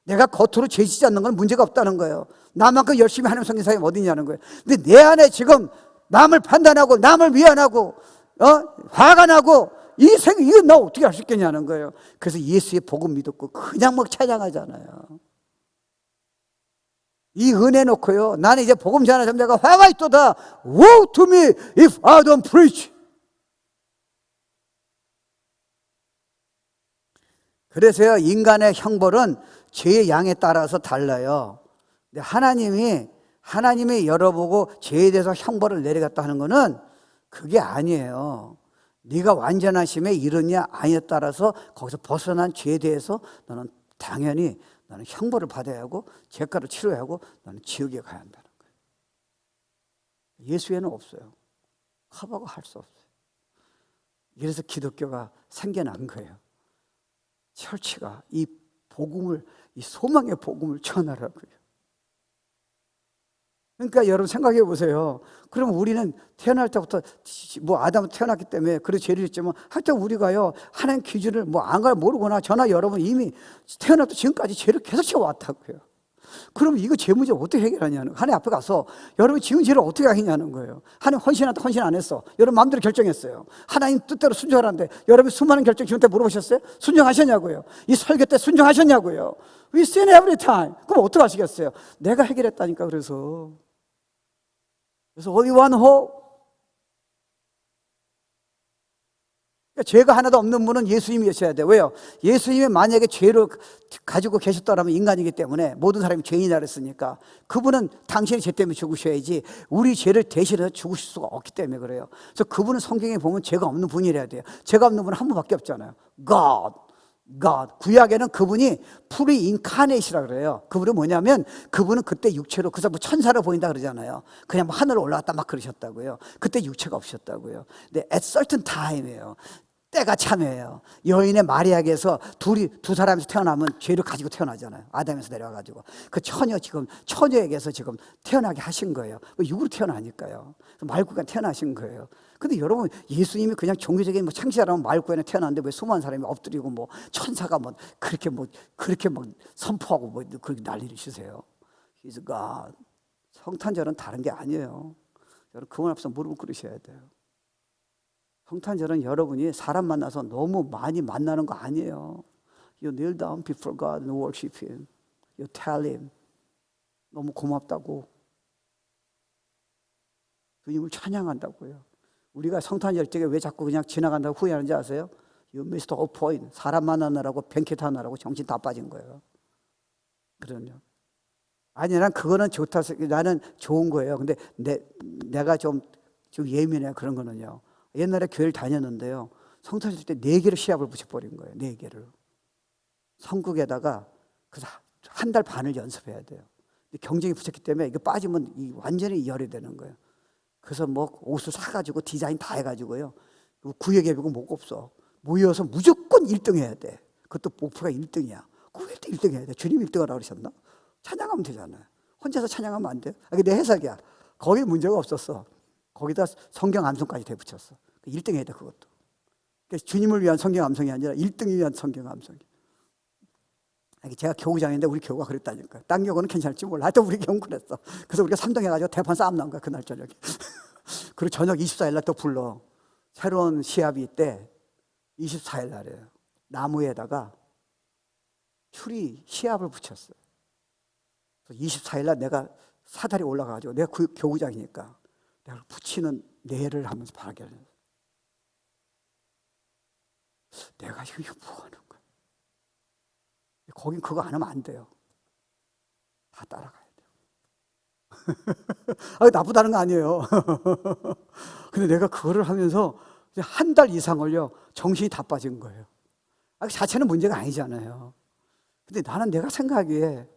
Speaker 1: 내가 겉으로 죄 짓지 않는 건 문제가 없다는 거예요. 나만큼 열심히 하나님 섬긴 사람이 어디 있냐는 거예요. 근데 내 안에 지금 남을 판단하고 남을 미안하고 화가 나고 이거 나 어떻게 할 수 있겠냐는 거예요. 그래서 예수의 복음 믿었고 그냥 막 찬양하잖아요. 이 은혜 놓고요, 나는 이제 복음 전하자면 내가 화가 있도다. Woe to me if I don't preach. 그래서요, 인간의 형벌은 죄의 양에 따라서 달라요. 근데 하나님이 열어보고 죄에 대해서 형벌을 내리겠다 하는 거는 그게 아니에요. 네가 완전하심에 이르냐 아니에 따라서 거기서 벗어난 죄에 대해서 너는 당연히 너는 형벌을 받아야 하고 죄가를 치러야 하고 너는 지옥에 가야 한다는 거예요. 예수에는 없어요. 커버가 할 수 없어요. 이래서 기독교가 생겨난 거예요. 철치가 이 복음을, 이 소망의 복음을 전하라고요. 그러니까 여러분 생각해 보세요. 그럼 우리는 태어날 때부터 뭐 아담 태어났기 때문에 그래 죄를 했지만 하여튼 우리가요, 하나님 기준을 뭐 안 걸 모르거나 저나 여러분 이미 태어날 때 지금까지 죄를 계속 지어왔다고요. 그럼 이거 죄 문제 어떻게 해결하냐는 거예요. 하나님 앞에 가서 여러분 지은 죄를 어떻게 하겠냐는 거예요. 하나님 헌신한테 헌신 안 했어. 여러분 마음대로 결정했어요. 하나님 뜻대로 순종하라는데 여러분 수많은 결정 지금 때 물어보셨어요? 순종하셨냐고요? 이 설교 때 순종하셨냐고요? We sin every time. 그럼 어떻게 하시겠어요? 내가 해결했다니까. 그래서 only one hope. 죄가 하나도 없는 분은 예수님이셔야 돼요. 왜요? 예수님이 만약에 죄를 가지고 계셨더라면 인간이기 때문에 모든 사람이 죄인이라 그랬으니까 그분은 당신의 죄 때문에 죽으셔야지 우리 죄를 대신해서 죽으실 수가 없기 때문에 그래요. 그래서 그분은 성경에 보면 죄가 없는 분이래야 돼요. 죄가 없는 분은 한 분밖에 없잖아요. God. 구약에는 그분이 프리인카네이시라 그래요. 그분은 뭐냐면 그분은 그때 육체로 그래서 뭐 천사로 보인다 그러잖아요. 그냥 뭐 하늘로 올라갔다 막 그러셨다고요. 그때 육체가 없으셨다고요. 근데 at certain time이에요. 때가 참이에요. 여인의 마리아에게서 두 사람에서 태어나면 죄를 가지고 태어나잖아요. 아담에서 내려와가지고 그 처녀에게서 지금 태어나게 하신 거예요. 육으로 태어나니까요. 말구가 태어나신 거예요. 근데 여러분 예수님이 그냥 종교적인 뭐 창시자라면 말구에는 태어났는데 왜 수많은 사람이 엎드리고 뭐 천사가 그렇게 선포하고 그렇게 난리를 치세요. He's God. 성탄절은 다른 게 아니에요. 여러분 그분 앞에서 무릎을 꿇으셔야 돼요. 성탄절은 여러분이 사람 만나서 너무 많이 만나는 거 아니에요. You kneel down before God and worship Him. You tell Him. 너무 고맙다고. 주님을 찬양한다고요. 우리가 성탄절 때 왜 자꾸 그냥 지나간다고 후회하는지 아세요? You missed all point. 사람 만나느라고 뱅켓 하느라고 정신 다 빠진 거예요. 그러면 아니 난 그거는 좋다. 나는 좋은 거예요. 근데 내가 좀 예민해 그런 거는요. 옛날에 교회를 다녔는데요. 성탄절 때 4개를 시합을 붙여버린 거예요. 4개를. 성국에다가 그래서 한 달 반을 연습해야 돼요. 근데 경쟁이 붙였기 때문에 이거 빠지면 완전히 열이 되는 거예요. 그래서 뭐 옷을 사가지고 디자인 다 해가지고요. 구역 예비고 뭐가 없어. 모여서 무조건 1등 해야 돼. 그것도 목표가 1등이야. 그 1등 해야 돼. 주님 1등 하라고 그러셨나? 찬양하면 되잖아요. 혼자서 찬양하면 안 돼요? 이게 내 해석이야. 거기 문제가 없었어. 거기다 성경 암송까지 대붙였어. 1등 해야 돼 그것도. 그래서 주님을 위한 성경 암송이 아니라 1등을 위한 성경 암송이. 제가 교구장인데 우리 교구가 그랬다니까. 딴 교구는 괜찮을지 몰라. 하여튼 우리 교구는 그랬어. 그래서 우리가 3등 해가지고 대판 싸움 나온 거야 그날 저녁에. 그리고 저녁 24일 날 또 불러. 새로운 시합이 있대. 24일 날이에요. 나무에다가 추리 시합을 붙였어요. 그래서 24일 날 내가 사다리 올라가가지고 내가 교구장이니까 내가 붙이는 내를 하면서 바라게 하는 거예요. 내가 이거 뭐 하는 거야? 거긴 그거 안 하면 안 돼요. 다 따라가야 돼요. 나쁘다는 거 아니에요. 근데 내가 그거를 하면서 한 달 이상을요, 정신이 다 빠진 거예요. 그 자체는 문제가 아니잖아요. 근데 나는 내가 생각하기에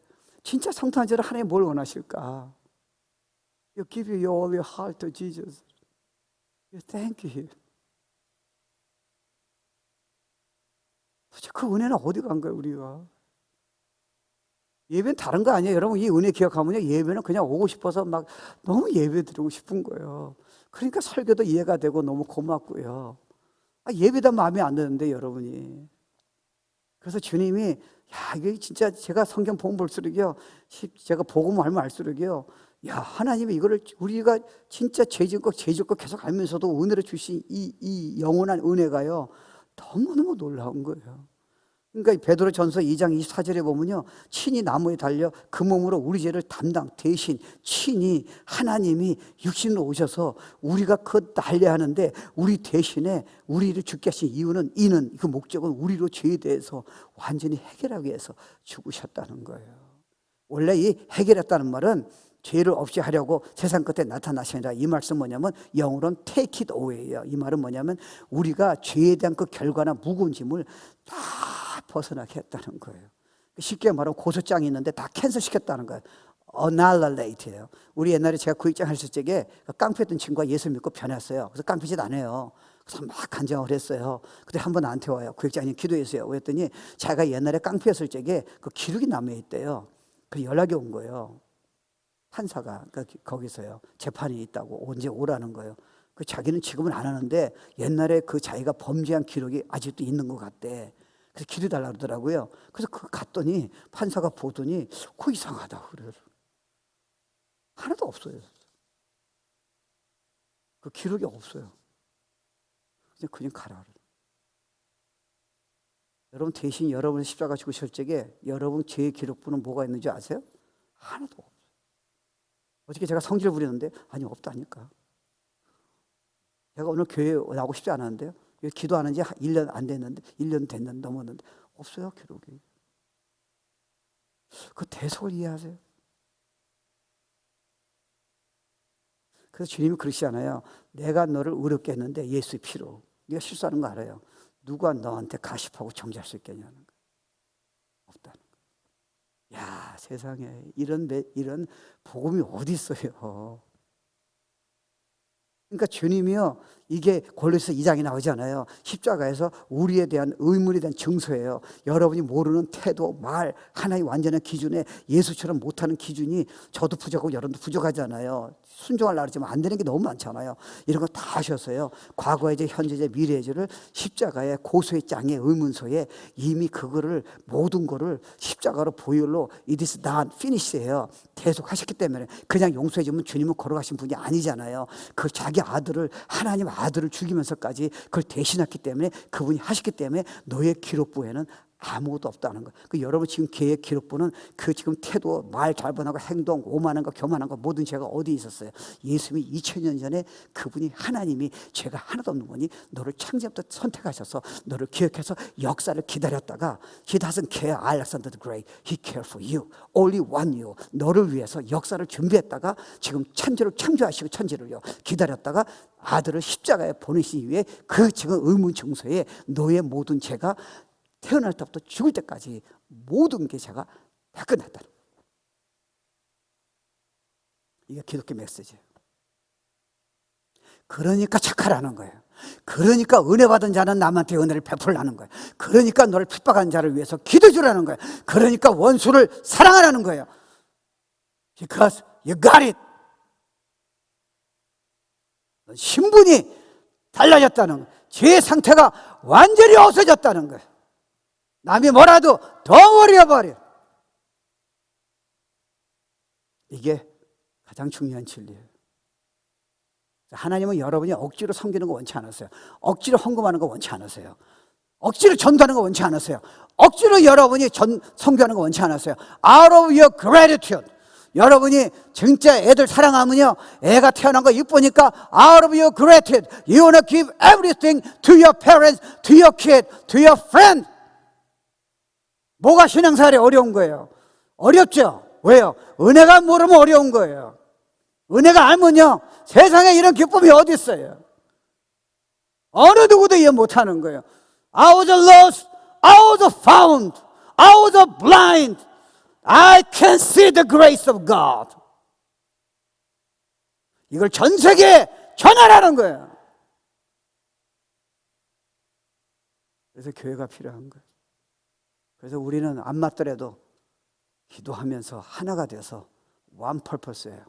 Speaker 1: 진짜 성탄절에 하나님 뭘 원하실까? You give your all your heart to Jesus. You thank Him. 도대체 그 은혜는 어디 간 거예요, 우리가? 예배는 다른 거 아니에요. 여러분, 이 은혜 기억하면요, 예배는 그냥 오고 싶어서 막 너무 예배 드리고 싶은 거예요. 그러니까 설교도 이해가 되고 너무 고맙고요. 예배도 마음에 안 드는데, 여러분이. 그래서 주님이, 이게 진짜 제가 성경 보면 볼수록요, 제가 복음 알면 알수록요, 하나님이 이거를 우리가 진짜 죄 짓고 계속 알면서도 은혜를 주신 이 영원한 은혜가요, 너무너무 놀라운 거예요. 그러니까 베드로 전서 2장 24절에 보면요, 친히 나무에 달려 그 몸으로 우리 죄를 대신 친히 하나님이 육신으로 오셔서 우리가 그 날려야 하는데 우리 대신에 우리를 죽게 하신 이는 그 목적은 우리로 죄에 대해서 완전히 해결하기 위해서 죽으셨다는 거예요. 원래 이 해결했다는 말은 죄를 없이 하려고 세상 끝에 나타나시니라. 이 말씀 뭐냐면 영어로는 take it away예요. 이 말은 뭐냐면 우리가 죄에 대한 그 결과나 무거운 짐을 다 벗어나게 했다는 거예요. 쉽게 말하면 고소장이 있는데 다 캔슬시켰다는 거예요. annihilate예요. 우리 옛날에 제가 구역장 했을 적에 깡패했던 친구가 예수 믿고 변했어요. 그래서 깡패짓 안 해요. 그래서 막 간증을 했어요. 근데 한 번 나한테 와요. 구역장님 기도했어요. 그랬더니 자기가 옛날에 깡패였을 적에 그 기록이 남아있대요. 그래서 연락이 온 거예요. 판사가 거기서요, 재판이 있다고 언제 오라는 거예요. 그 자기는 지금은 안 하는데 옛날에 그 자기가 범죄한 기록이 아직도 있는 것 같대. 그래서 기도해달라고 그러더라고요. 그래서 갔더니 판사가 보더니 이상하다 그래요. 하나도 없어요. 그 기록이 없어요. 그냥 가라. 여러분 대신 여러분 십자가 죽으실 적에 여러분 죄의 기록부는 뭐가 있는지 아세요? 하나도 없어요. 어저께 제가 성질 부리는데 아니 없다니까. 제가 오늘 교회 나오고 싶지 않았는데요. 기도하는 지 1년 안 됐는데 1년 됐는데 넘었는데 없어요 기록이. 그 대속을 이해하세요? 그래서 주님이 그러시잖아요. 내가 너를 의롭게 했는데 예수의 피로. 네가 실수하는 거 알아요. 누가 너한테 가십하고 정죄할 수 있겠냐는 거예요. 없다는 거예요. 야, 세상에 이런 복음이 어디 있어요. 그러니까 주님이요, 이게 골로새 2장에 나오잖아요. 십자가에서 우리에 대한 의문에 대한 증서예요. 여러분이 모르는 태도, 말, 하나의 완전한 기준에 예수처럼 못하는 기준이 저도 부족하고 여러분도 부족하잖아요. 순종하려고 그러지만 안 되는 게 너무 많잖아요. 이런 거 다 하셨어요. 과거의 죄, 현재의 죄, 미래의 죄를 십자가의 고소의 장의 의문서에 이미 그거를 모든 거를 십자가로 보혈로 it is done, finish예요. 계속하셨기 때문에 그냥 용서해 주면 주님은 걸어가신 분이 아니잖아요. 그 자기 아들을, 하나님 아들을 죽이면서까지 그걸 대신했기 때문에, 그분이 하셨기 때문에 너의 기록부에는 아무것도 없다는 거예요. 여러분 지금 걔의 기록부는 그 지금 태도, 말 잘못하고 행동, 오만한 거, 교만한 거, 모든 죄가 어디 있었어요? 예수님이 2000년 전에 그분이, 하나님이 죄가 하나도 없는 분이 너를 창세부터 선택하셔서 너를 기억해서 역사를 기다렸다가 He doesn't care Alexander the Great, He cared for you, only one you. 너를 위해서 역사를 준비했다가 지금 천지를 창조하시고 천지를요 기다렸다가 아들을 십자가에 보내신 이후에 그 지금 의문 증서에 너의 모든 죄가 태어날 때부터 죽을 때까지 모든 게 제가 다 끝났다는 거예요. 이게 기독교 메시지예요. 그러니까 착하라는 거예요. 그러니까 은혜 받은 자는 남한테 은혜를 베풀라는 거예요. 그러니까 너를 핍박한 자를 위해서 기도해 주라는 거예요. 그러니까 원수를 사랑하라는 거예요. Because you got it. 신분이 달라졌다는 거예요. 죄의 상태가 완전히 없어졌다는 거예요. 남이 뭐라도 더 어려버려. 이게 가장 중요한 진리예요. 하나님은 여러분이 억지로 섬기는 거 원치 않으세요. 억지로 헌금하는 거 원치 않으세요. 억지로 전도하는 거 원치 않으세요. 억지로 여러분이 섬기하는 거 원치 않으세요. Out of your gratitude. 여러분이 진짜 애들 사랑하면요, 애가 태어난 거 이쁘니까 out of your gratitude you want to give everything to your parents, to your kid, to your friend. 뭐가 신앙생활이 어려운 거예요? 어렵죠? 왜요? 은혜가 모르면 어려운 거예요. 은혜가 알면요, 세상에 이런 기쁨이 어디 있어요? 어느 누구도 이해 못하는 거예요. I was lost, I was found, I was blind, I can see the grace of God. 이걸 전 세계에 전하라는 거예요. 그래서 교회가 필요한 거예요. 그래서 우리는 안 맞더라도 기도하면서 하나가 돼서 one purpose예요.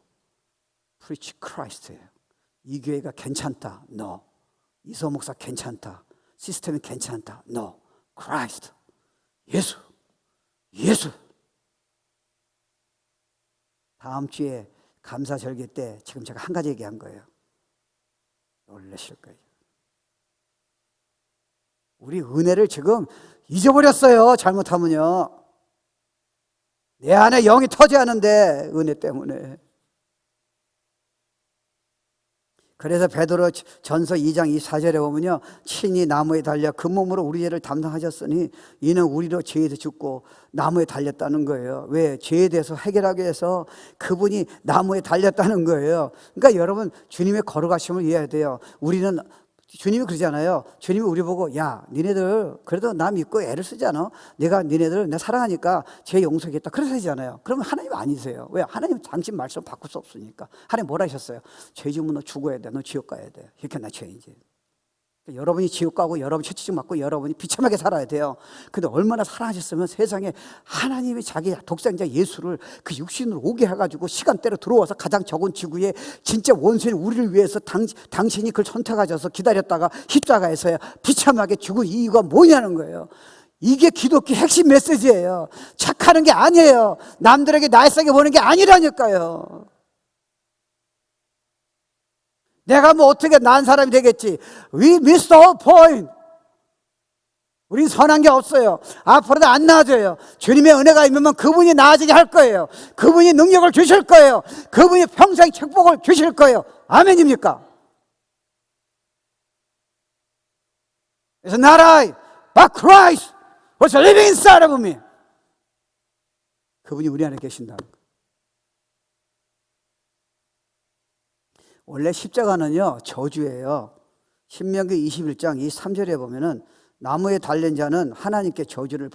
Speaker 1: Preach Christ예요. 이 교회가 괜찮다, no. 이서 목사 괜찮다, 시스템이 괜찮다, no. Christ, 예수, 예수. 다음 주에 감사절기 때 지금 제가 한 가지 얘기한 거예요. 놀라실 거예요. 우리 은혜를 지금 잊어버렸어요. 잘못하면요. 내 안에 영이 터져야 하는데 은혜 때문에. 그래서 베드로 전서 2장 24절에 보면요, 친히 나무에 달려 그 몸으로 우리 죄를 담당하셨으니 이는 우리로 죄에 대해서 죽고 나무에 달렸다는 거예요. 왜? 죄에 대해서 해결하기 위해서 그분이 나무에 달렸다는 거예요. 그러니까 여러분, 주님의 걸어가심을 이해해야 돼요. 우리는, 주님이 그러잖아요. 주님이 우리 보고, 야, 니네들 그래도 나 믿고 애를 쓰잖아. 내가 니네들 내가 사랑하니까 죄 용서하겠다. 그래서 하잖아요. 그러면 하나님 아니세요. 왜? 하나님 당신 말씀 바꿀 수 없으니까. 하나님 뭐라 하셨어요? 죄 지으면 너 죽어야 돼. 너 지옥 가야 돼. 이렇게 나 죄인지. 여러분이 지옥 가고 여러분이 채찍 맞고 여러분이 비참하게 살아야 돼요. 근데 얼마나 사랑하셨으면 세상에 하나님이 자기 독생자 예수를 그 육신으로 오게 해가지고 시간대로 들어와서 가장 적은 지구에 진짜 원수인 우리를 위해서 당신이 그걸 선택하셔서 기다렸다가 십자가에서 비참하게 죽은 이유가 뭐냐는 거예요. 이게 기독교 핵심 메시지예요. 착하는 게 아니에요. 남들에게 나이스하게 보는 게 아니라니까요. 내가 뭐 어떻게 나은 사람이 되겠지. We missed the whole point. 우린 선한 게 없어요. 앞으로도 안 나아져요. 주님의 은혜가 있으면 그분이 나아지게 할 거예요. 그분이 능력을 주실 거예요. 그분이 평생 축복을 주실 거예요. 아멘입니까? 그래서 not I, but Christ was living inside of me. 그분이 우리 안에 계신다는 거예요. 원래 십자가는요 저주예요. 신명기 21장 이 3절에 보면은 나무에 달린 자는 하나님께 저주를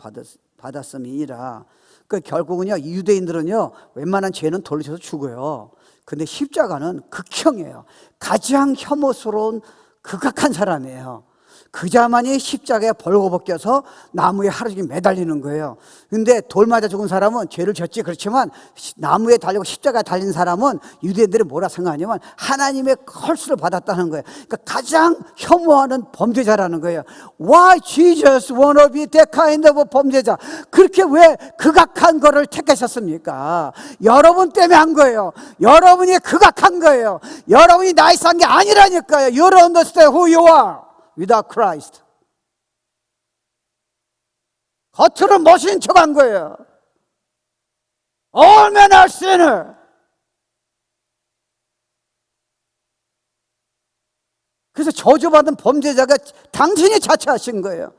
Speaker 1: 받았음이니라. 그러니까 결국은요 유대인들은요 웬만한 죄는 돌려서 죽어요. 근데 십자가는 극형이에요. 가장 혐오스러운 극악한 사람이에요. 그자만이 십자가에 벌거벗겨서 나무에 하루 종일 매달리는 거예요. 근데 돌 맞아 죽은 사람은 죄를 졌지. 그렇지만 나무에 달리고 십자가에 달린 사람은 유대인들이 뭐라 생각하냐면 하나님의 컬스를 받았다는 거예요. 그러니까 가장 혐오하는 범죄자라는 거예요. Why Jesus wanna be that kind of 범죄자? 그렇게 왜 극악한 거를 택하셨습니까? 여러분 때문에 한 거예요. 여러분이 극악한 거예요. 여러분이 나이스한 게 아니라니까요. You don't understand who you are without Christ. 겉으로 멋진 척한 거예요. All men are sinner. 그래서 저주받은 범죄자가 당신이 자처하신 거예요.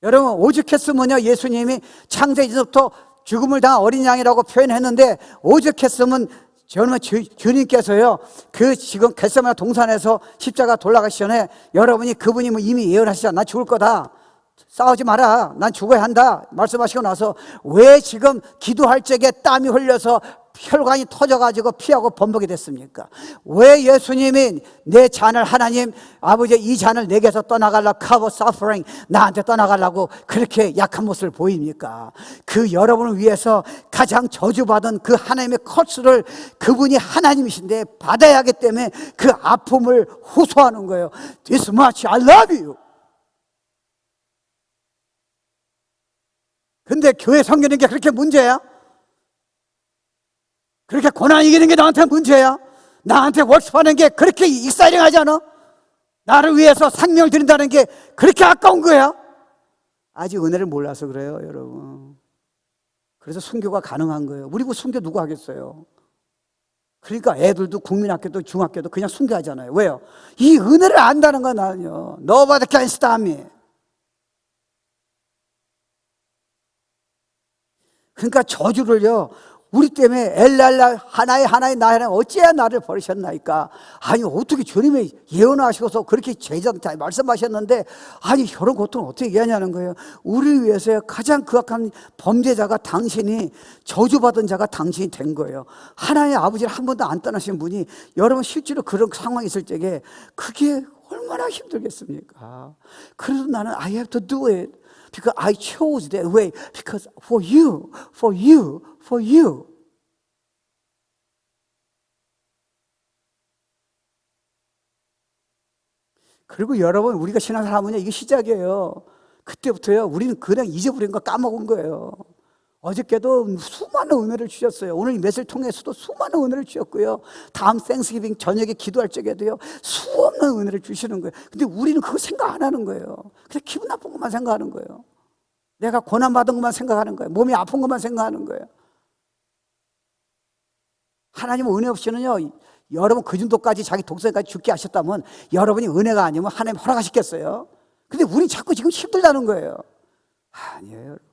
Speaker 1: 여러분 오죽했으면요 예수님이 창세기부터 죽음을 당한 어린 양이라고 표현했는데 오죽했으면 저는 주님께서요 그 지금 겟세마네 동산에서 십자가 돌아가기 전에 여러분이 그분이 뭐 이미 예언하시잖아. 나 죽을 거다. 싸우지 마라. 난 죽어야 한다. 말씀하시고 나서 왜 지금 기도할 적에 땀이 흘려서 혈관이 터져가지고 피하고 범벅이 됐습니까? 왜 예수님이 내 잔을 하나님 아버지 이 잔을 내게서 떠나가려고 cover suffering 나한테 떠나가려고 그렇게 약한 모습을 보입니까? 그 여러분을 위해서 가장 저주받은 그 하나님의 커스를 그분이 하나님이신데 받아야 하기 때문에 그 아픔을 호소하는 거예요. This much I love you. 근데 교회 섬기는 게 그렇게 문제야? 그렇게 고난 이기는 게 나한테 문제야? 나한테 월십하는 게 그렇게 익사이링 하지 않아? 나를 위해서 생명을 드린다는 게 그렇게 아까운 거야? 아직 은혜를 몰라서 그래요, 여러분. 그래서 순교가 가능한 거예요. 우리 그 순교 누구 하겠어요? 그러니까 애들도 국민학교도 중학교도 그냥 순교하잖아요. 왜요? 이 은혜를 안다는 건 아니요. Nobody can stop me. 그러니까 저주를요 우리 때문에 엘랄라 하나의 나의 어찌해야 나를 버리셨나이까. 아니 어떻게 주님이 예언하시고서 그렇게 제자한테 말씀하셨는데 아니 저런 고통을 어떻게 이해하냐는 거예요. 우리를 위해서 가장 극악한 범죄자가 당신이 저주받은 자가 당신이 된 거예요. 하나님의 아버지를 한 번도 안 떠나신 분이 여러분 실제로 그런 상황이 있을 적에 그게 얼마나 힘들겠습니까? 그래서 나는 I have to do it because I chose that way because for you, for you, for you. 그리고 여러분 우리가 신앙생활 하면요 이게 시작이에요. 그때부터요 우리는 그냥 잊어버린 거 까먹은 거예요. 어저께도 수많은 은혜를 주셨어요. 오늘 이 메시지를 통해서도 수많은 은혜를 주셨고요. 다음 땡스기빙 저녁에 기도할 적에도요 수없는 은혜를 주시는 거예요. 근데 우리는 그거 생각 안 하는 거예요. 그냥 기분 나쁜 것만 생각하는 거예요. 내가 고난받은 것만 생각하는 거예요. 몸이 아픈 것만 생각하는 거예요. 하나님은 은혜 없이는요 여러분 그 정도까지 자기 독생까지 죽게 하셨다면 여러분이 은혜가 아니면 하나님 허락하셨겠어요? 근데 우리 자꾸 지금 힘들다는 거예요. 아니에요 여러분.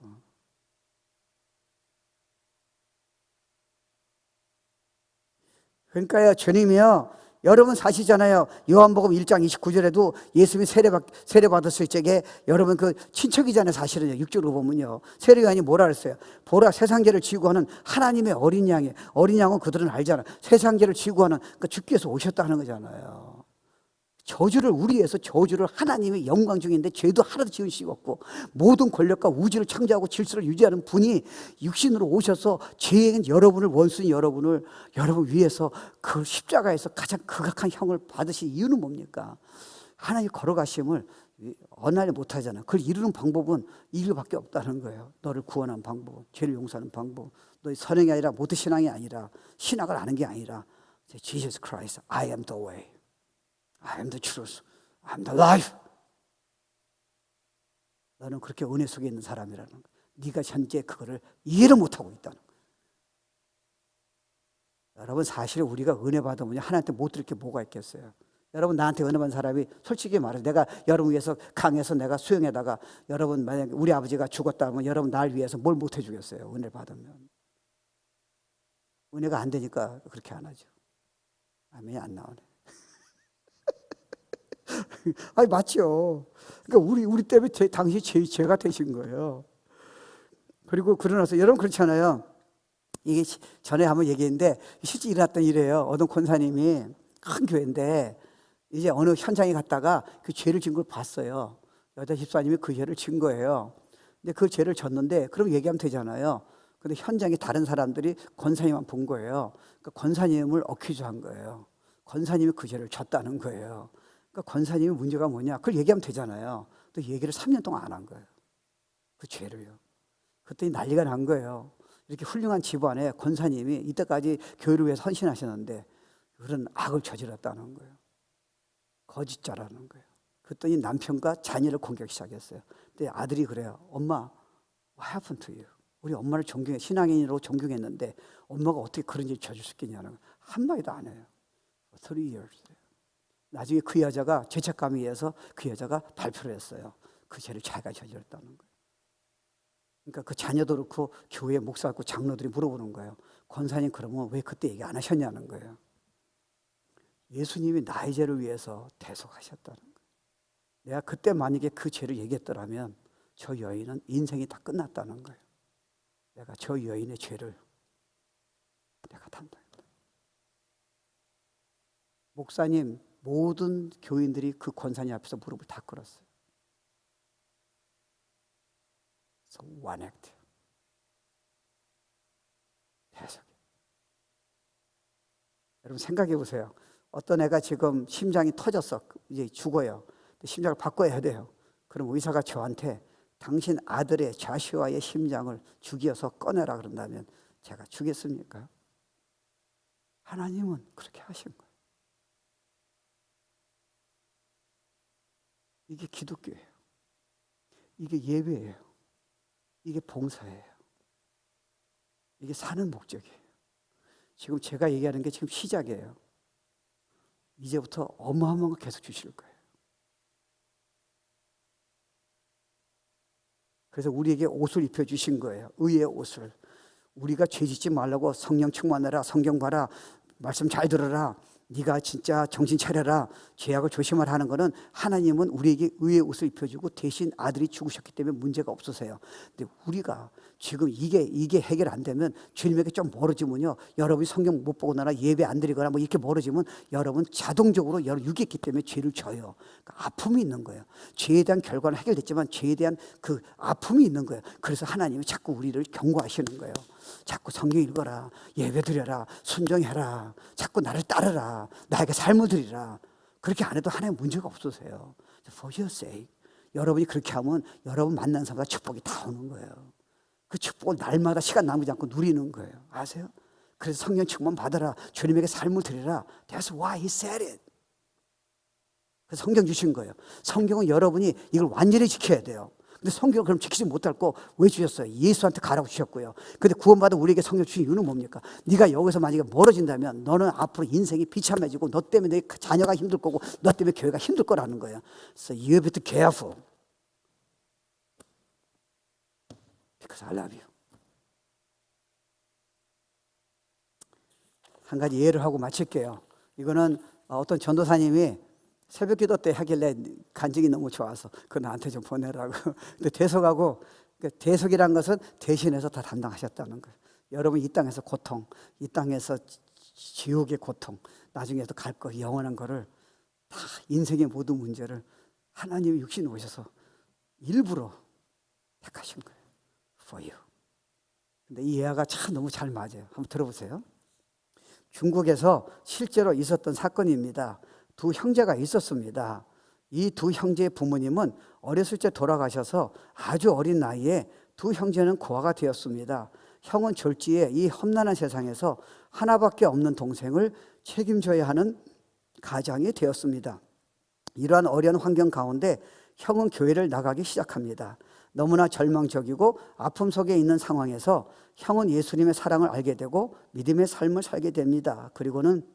Speaker 1: 그러니까요 주님이요 여러분 사시잖아요. 요한복음 1장 29절에도 예수님이 세례 받았을 적에 여러분 그 친척이잖아요. 사실은요 6절로 보면요 세례요한이 뭐라 그랬어요? 보라 세상 죄를 지고 하는 하나님의 어린 양이에요. 어린 양은 그들은 알잖아요. 세상 죄를 지고 하는 그러니까 주께서 오셨다는 거잖아요. 저주를 우리 위해서 저주를 하나님의 영광 중인데 죄도 하나도 지은 수 없고 모든 권력과 우주를 창조하고 질서를 유지하는 분이 육신으로 오셔서 죄인 여러분을 원수인 여러분 위해서 그 십자가에서 가장 극악한 형을 받으신 이유는 뭡니까? 하나님 걸어가심을 어느 날 못하잖아. 그걸 이루는 방법은 이 길밖에 없다는 거예요. 너를 구원하는 방법은, 죄를 용서하는 방법. 너의 선행이 아니라 모태 신앙이 아니라 신학을 아는 게 아니라 Jesus Christ, I am the way, I am the truth, I am the life. 너는 그렇게 은혜 속에 있는 사람이라는 거야. 네가 현재 그거를 이해를 못하고 있다는 거야. 여러분, 사실 우리가 은혜 받으면 하나님한테 못 드릴 게 뭐가 있겠어요? 여러분, 나한테 은혜 받은 사람이 솔직히 말해서 내가 여러분 위해서 강에서 내가 수영에다가 여러분 만약에 우리 아버지가 죽었다면 여러분 날 위해서 뭘 못 해주겠어요? 은혜를 받으면. 은혜가 안 되니까 그렇게 안 하죠. 아멘이 안 나오네. 아니 맞죠. 그러니까 우리 때문에 당시 죄가 되신 거예요. 그리고 그러나서 여러분 그렇잖아요. 이게 전에 한번 얘기했는데 실제 일어났던 일이에요. 어떤 권사님이 큰 교회인데 이제 어느 현장에 갔다가 그 죄를 진 걸 봤어요. 여자 집사님이 그 죄를 진 거예요. 근데 그 죄를 졌는데 그럼 얘기하면 되잖아요. 근데 현장에 다른 사람들이 권사님만 본 거예요. 그러니까 권사님을 어큐즈한 거예요. 권사님이 그 죄를 졌다는 거예요. 그러니까 권사님의 문제가 뭐냐? 그걸 얘기하면 되잖아요. 또 얘기를 3년 동안 안 한 거예요. 그 죄를요. 그랬더니 난리가 난 거예요. 이렇게 훌륭한 집안에 권사님이 이때까지 교회를 위해서 헌신하셨는데 그런 악을 저질렀다는 거예요. 거짓자라는 거예요. 그랬더니 남편과 자녀를 공격하기 시작했어요. 근데 아들이 그래요. 엄마, what happened to you? 우리 엄마를 신앙인으로 존경했는데 엄마가 어떻게 그런 일 저질 수 있겠냐는 거예요. 한마디도 안 해요. 3 years. 나중에 그 여자가 죄책감에 의해서 그 여자가 발표를 했어요. 그 죄를 자기가 저질렀다는 거예요. 그러니까 그 자녀도 그렇고 교회 목사고 장로들이 물어보는 거예요. 권사님 그러면 왜 그때 얘기 안 하셨냐는 거예요. 예수님이 나의 죄를 위해서 대속하셨다는 거예요. 내가 그때 만약에 그 죄를 얘기했더라면 저 여인은 인생이 다 끝났다는 거예요. 내가 저 여인의 죄를 내가 담당했다. 목사님 모든 교인들이 그 권사님 앞에서 무릎을 다 꿇었어요. So one act. 대속. 여러분 생각해 보세요. 어떤 애가 지금 심장이 터졌어. 이제 죽어요. 심장을 바꿔야 돼요. 그럼 의사가 저한테 당신 아들의 자시와의 심장을 죽여서 꺼내라 그런다면 제가 주겠습니까? 하나님은 그렇게 하신 거예요. 이게 기독교예요. 이게 예배예요. 이게 봉사예요. 이게 사는 목적이에요. 지금 제가 얘기하는 게 지금 시작이에요. 이제부터 어마어마한 거 계속 주실 거예요. 그래서 우리에게 옷을 입혀주신 거예요. 의의 옷을. 우리가 죄 짓지 말라고 성령 충만해라, 성경 봐라, 말씀 잘 들어라, 네가 진짜 정신 차려라, 죄악을 조심하라 하는 거는 하나님은 우리에게 의의 옷을 입혀주고 대신 아들이 죽으셨기 때문에 문제가 없으세요. 근데 우리가 지금 이게 해결 안 되면 주님에게 좀 멀어지면요, 여러분이 성경 못 보거나 예배 안 드리거나 뭐 이렇게 멀어지면 여러분 자동적으로 여러분 육이 있기 때문에 죄를 져요. 그러니까 아픔이 있는 거예요. 죄에 대한 결과는 해결됐지만 죄에 대한 그 아픔이 있는 거예요. 그래서 하나님이 자꾸 우리를 경고하시는 거예요. 자꾸 성경 읽어라, 예배 드려라, 순종해라, 자꾸 나를 따르라, 나에게 삶을 드리라. 그렇게 안 해도 하나님 문제가 없으세요. For your sake. 여러분이 그렇게 하면 여러분 만난 사람과 축복이 다 오는 거예요. 그 축복을 날마다 시간 남기지 않고 누리는 거예요. 아세요? 그래서 성령 충만 받아라, 주님에게 삶을 드리라. That's why he said it. 그래서 성경 주신 거예요. 성경은 여러분이 이걸 완전히 지켜야 돼요. 근데 성경을 그럼 지키지 못할 거 왜 주셨어요? 예수한테 가라고 주셨고요. 근데 구원받아 우리에게 성경 주신 이유는 뭡니까? 네가 여기서 만약에 멀어진다면 너는 앞으로 인생이 비참해지고 너 때문에 내 자녀가 힘들 거고 너 때문에 교회가 힘들 거라는 거예요. So you have to be careful. Because I love you. 한 가지 예를 하고 마칠게요. 이거는 어떤 전도사님이 새벽 기도 때 하길래 간증이 너무 좋아서 그거 나한테 좀 보내라고. 근데 대속하고, 대속이란 것은 대신해서 다 담당하셨다는 거예요. 여러분 이 땅에서 고통, 이 땅에서 지옥의 고통, 나중에도 갈 거 영원한 거를 다 인생의 모든 문제를 하나님이 육신 오셔서 일부러 택하신 거예요. For you. 근데 이 예화가 참 너무 잘 맞아요. 한번 들어보세요. 중국에서 실제로 있었던 사건입니다. 두 형제가 있었습니다. 이 두 형제의 부모님은 어렸을 때 돌아가셔서 아주 어린 나이에 두 형제는 고아가 되었습니다. 형은 졸지에 이 험난한 세상에서 하나밖에 없는 동생을 책임져야 하는 가장이 되었습니다. 이러한 어려운 환경 가운데 형은 교회를 나가기 시작합니다. 너무나 절망적이고 아픔 속에 있는 상황에서 형은 예수님의 사랑을 알게 되고 믿음의 삶을 살게 됩니다. 그리고는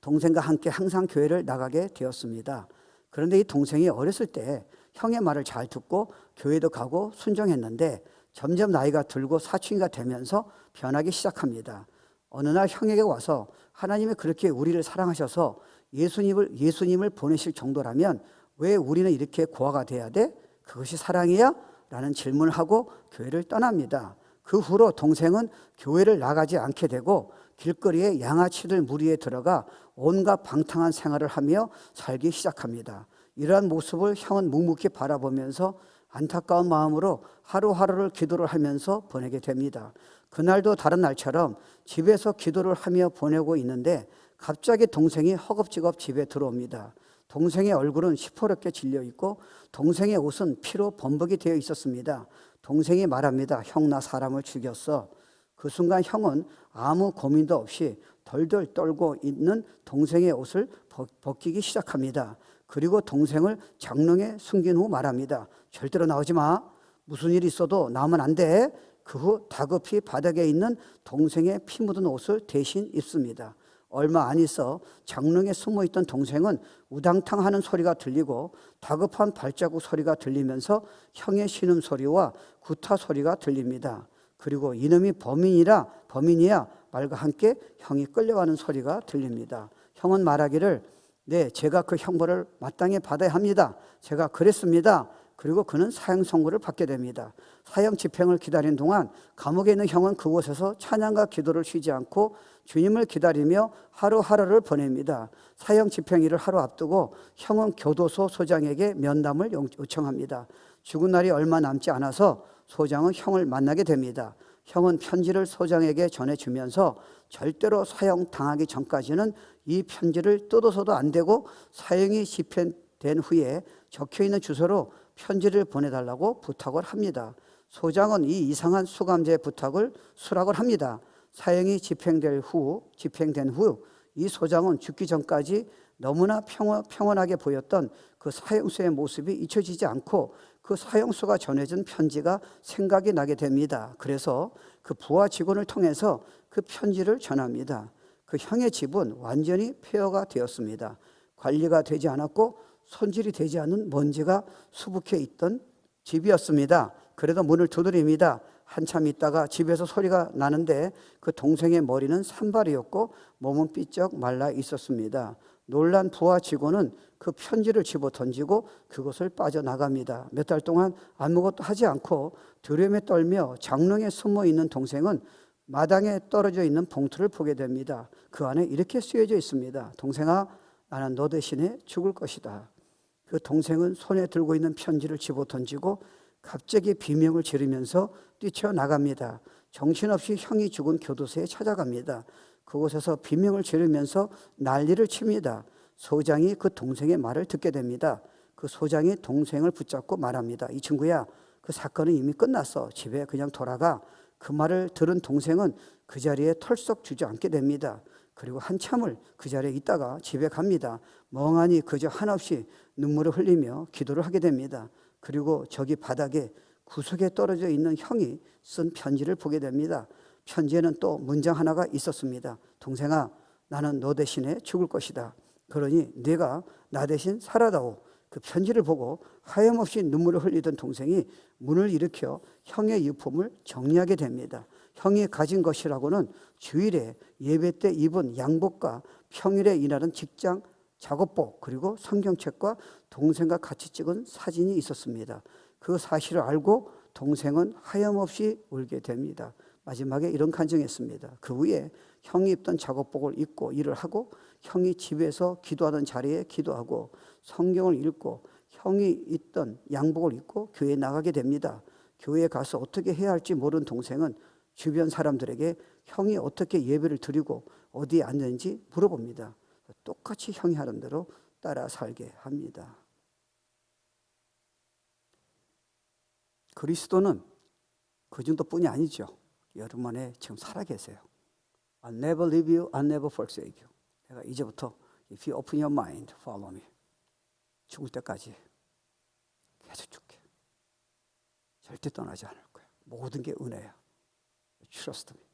Speaker 1: 동생과 함께 항상 교회를 나가게 되었습니다. 그런데 이 동생이 어렸을 때 형의 말을 잘 듣고 교회도 가고 순종했는데 점점 나이가 들고 사춘기가 되면서 변하기 시작합니다. 어느 날 형에게 와서 하나님이 그렇게 우리를 사랑하셔서 예수님을 보내실 정도라면 왜 우리는 이렇게 고아가 돼야 돼? 그것이 사랑이야? 라는 질문을 하고 교회를 떠납니다. 그 후로 동생은 교회를 나가지 않게 되고 길거리에 양아치들 무리에 들어가 온갖 방탕한 생활을 하며 살기 시작합니다. 이러한 모습을 형은 묵묵히 바라보면서 안타까운 마음으로 하루하루를 기도를 하면서 보내게 됩니다. 그날도 다른 날처럼 집에서 기도를 하며 보내고 있는데 갑자기 동생이 허겁지겁 집에 들어옵니다. 동생의 얼굴은 시퍼렇게 질려 있고 동생의 옷은 피로 범벅이 되어 있었습니다. 동생이 말합니다. 형, 나 사람을 죽였어. 그 순간 형은 아무 고민도 없이 덜덜 떨고 있는 동생의 옷을 벗기기 시작합니다. 그리고 동생을 장롱에 숨긴 후 말합니다. 절대로 나오지 마. 무슨 일이 있어도 나오면 안 돼. 그 후 다급히 바닥에 있는 동생의 피 묻은 옷을 대신 입습니다. 얼마 안 있어 장롱에 숨어있던 동생은 우당탕 하는 소리가 들리고 다급한 발자국 소리가 들리면서 형의 신음소리와 구타 소리가 들립니다. 그리고 이놈이 범인이야 말과 함께 형이 끌려가는 소리가 들립니다. 형은 말하기를 네, 제가 그 형벌을 마땅히 받아야 합니다. 제가 그랬습니다. 그리고 그는 사형 선고를 받게 됩니다. 사형 집행을 기다리는 동안 감옥에 있는 형은 그곳에서 찬양과 기도를 쉬지 않고 주님을 기다리며 하루하루를 보냅니다. 사형 집행일을 하루 앞두고 형은 교도소 소장에게 면담을 요청합니다. 죽은 날이 얼마 남지 않아서 소장은 형을 만나게 됩니다. 형은 편지를 소장에게 전해주면서 절대로 사형 당하기 전까지는 이 편지를 뜯어서도 안 되고 사형이 집행된 후에 적혀있는 주소로 편지를 보내달라고 부탁을 합니다. 소장은 이 이상한 수감자의 부탁을 수락을 합니다. 사형이 집행된 후 이 소장은 죽기 전까지 너무나 평온하게 보였던 그 사형수의 모습이 잊혀지지 않고 그 사형수가 전해준 편지가 생각이 나게 됩니다. 그래서 그 부하 직원을 통해서 그 편지를 전합니다. 그 형의 집은 완전히 폐허가 되었습니다. 관리가 되지 않았고 손질이 되지 않은 먼지가 수북해 있던 집이었습니다. 그래도 문을 두드립니다. 한참 있다가 집에서 소리가 나는데 그 동생의 머리는 산발이었고 몸은 삐쩍 말라 있었습니다. 놀란 부하 직원은 그 편지를 집어 던지고 그곳을 빠져나갑니다. 몇 달 동안 아무것도 하지 않고 두려움에 떨며 장롱에 숨어 있는 동생은 마당에 떨어져 있는 봉투를 보게 됩니다. 그 안에 이렇게 쓰여져 있습니다. 동생아, 나는 너 대신에 죽을 것이다. 그 동생은 손에 들고 있는 편지를 집어 던지고 갑자기 비명을 지르면서 뛰쳐나갑니다. 정신없이 형이 죽은 교도소에 찾아갑니다. 그곳에서 비명을 지르면서 난리를 칩니다. 소장이 그 동생의 말을 듣게 됩니다. 그 소장이 동생을 붙잡고 말합니다. 이 친구야, 그 사건은 이미 끝났어. 집에 그냥 돌아가. 그 말을 들은 동생은 그 자리에 털썩 주저앉게 됩니다. 그리고 한참을 그 자리에 있다가 집에 갑니다. 멍하니 그저 한없이 눈물을 흘리며 기도를 하게 됩니다. 그리고 저기 바닥에 구석에 떨어져 있는 형이 쓴 편지를 보게 됩니다. 편지에는 또 문장 하나가 있었습니다. 동생아, 나는 너 대신에 죽을 것이다. 그러니 네가 나 대신 살아다오. 그 편지를 보고 하염없이 눈물을 흘리던 동생이 문을 일으켜 형의 유품을 정리하게 됩니다. 형이 가진 것이라고는 주일에 예배 때 입은 양복과 평일에 일하는 직장 작업복, 그리고 성경책과 동생과 같이 찍은 사진이 있었습니다. 그 사실을 알고 동생은 하염없이 울게 됩니다. 마지막에 이런 간증했습니다. 그 후에 형이 입던 작업복을 입고 일을 하고 형이 집에서 기도하던 자리에 기도하고 성경을 읽고 형이 입던 양복을 입고 교회에 나가게 됩니다. 교회에 가서 어떻게 해야 할지 모르는 동생은 주변 사람들에게 형이 어떻게 예배를 드리고 어디에 앉는지 물어봅니다. 똑같이 형이 하는 대로 따라 살게 합니다. 그리스도는 그 정도뿐이 아니죠. 여러분 안에 지금 살아 계세요. I'll never leave you, I'll never forsake you. 내가 이제부터 if you open your mind, follow me. 죽을 때까지 계속 줄게. 절대 떠나지 않을 거야. 모든 게 은혜야. Trust me.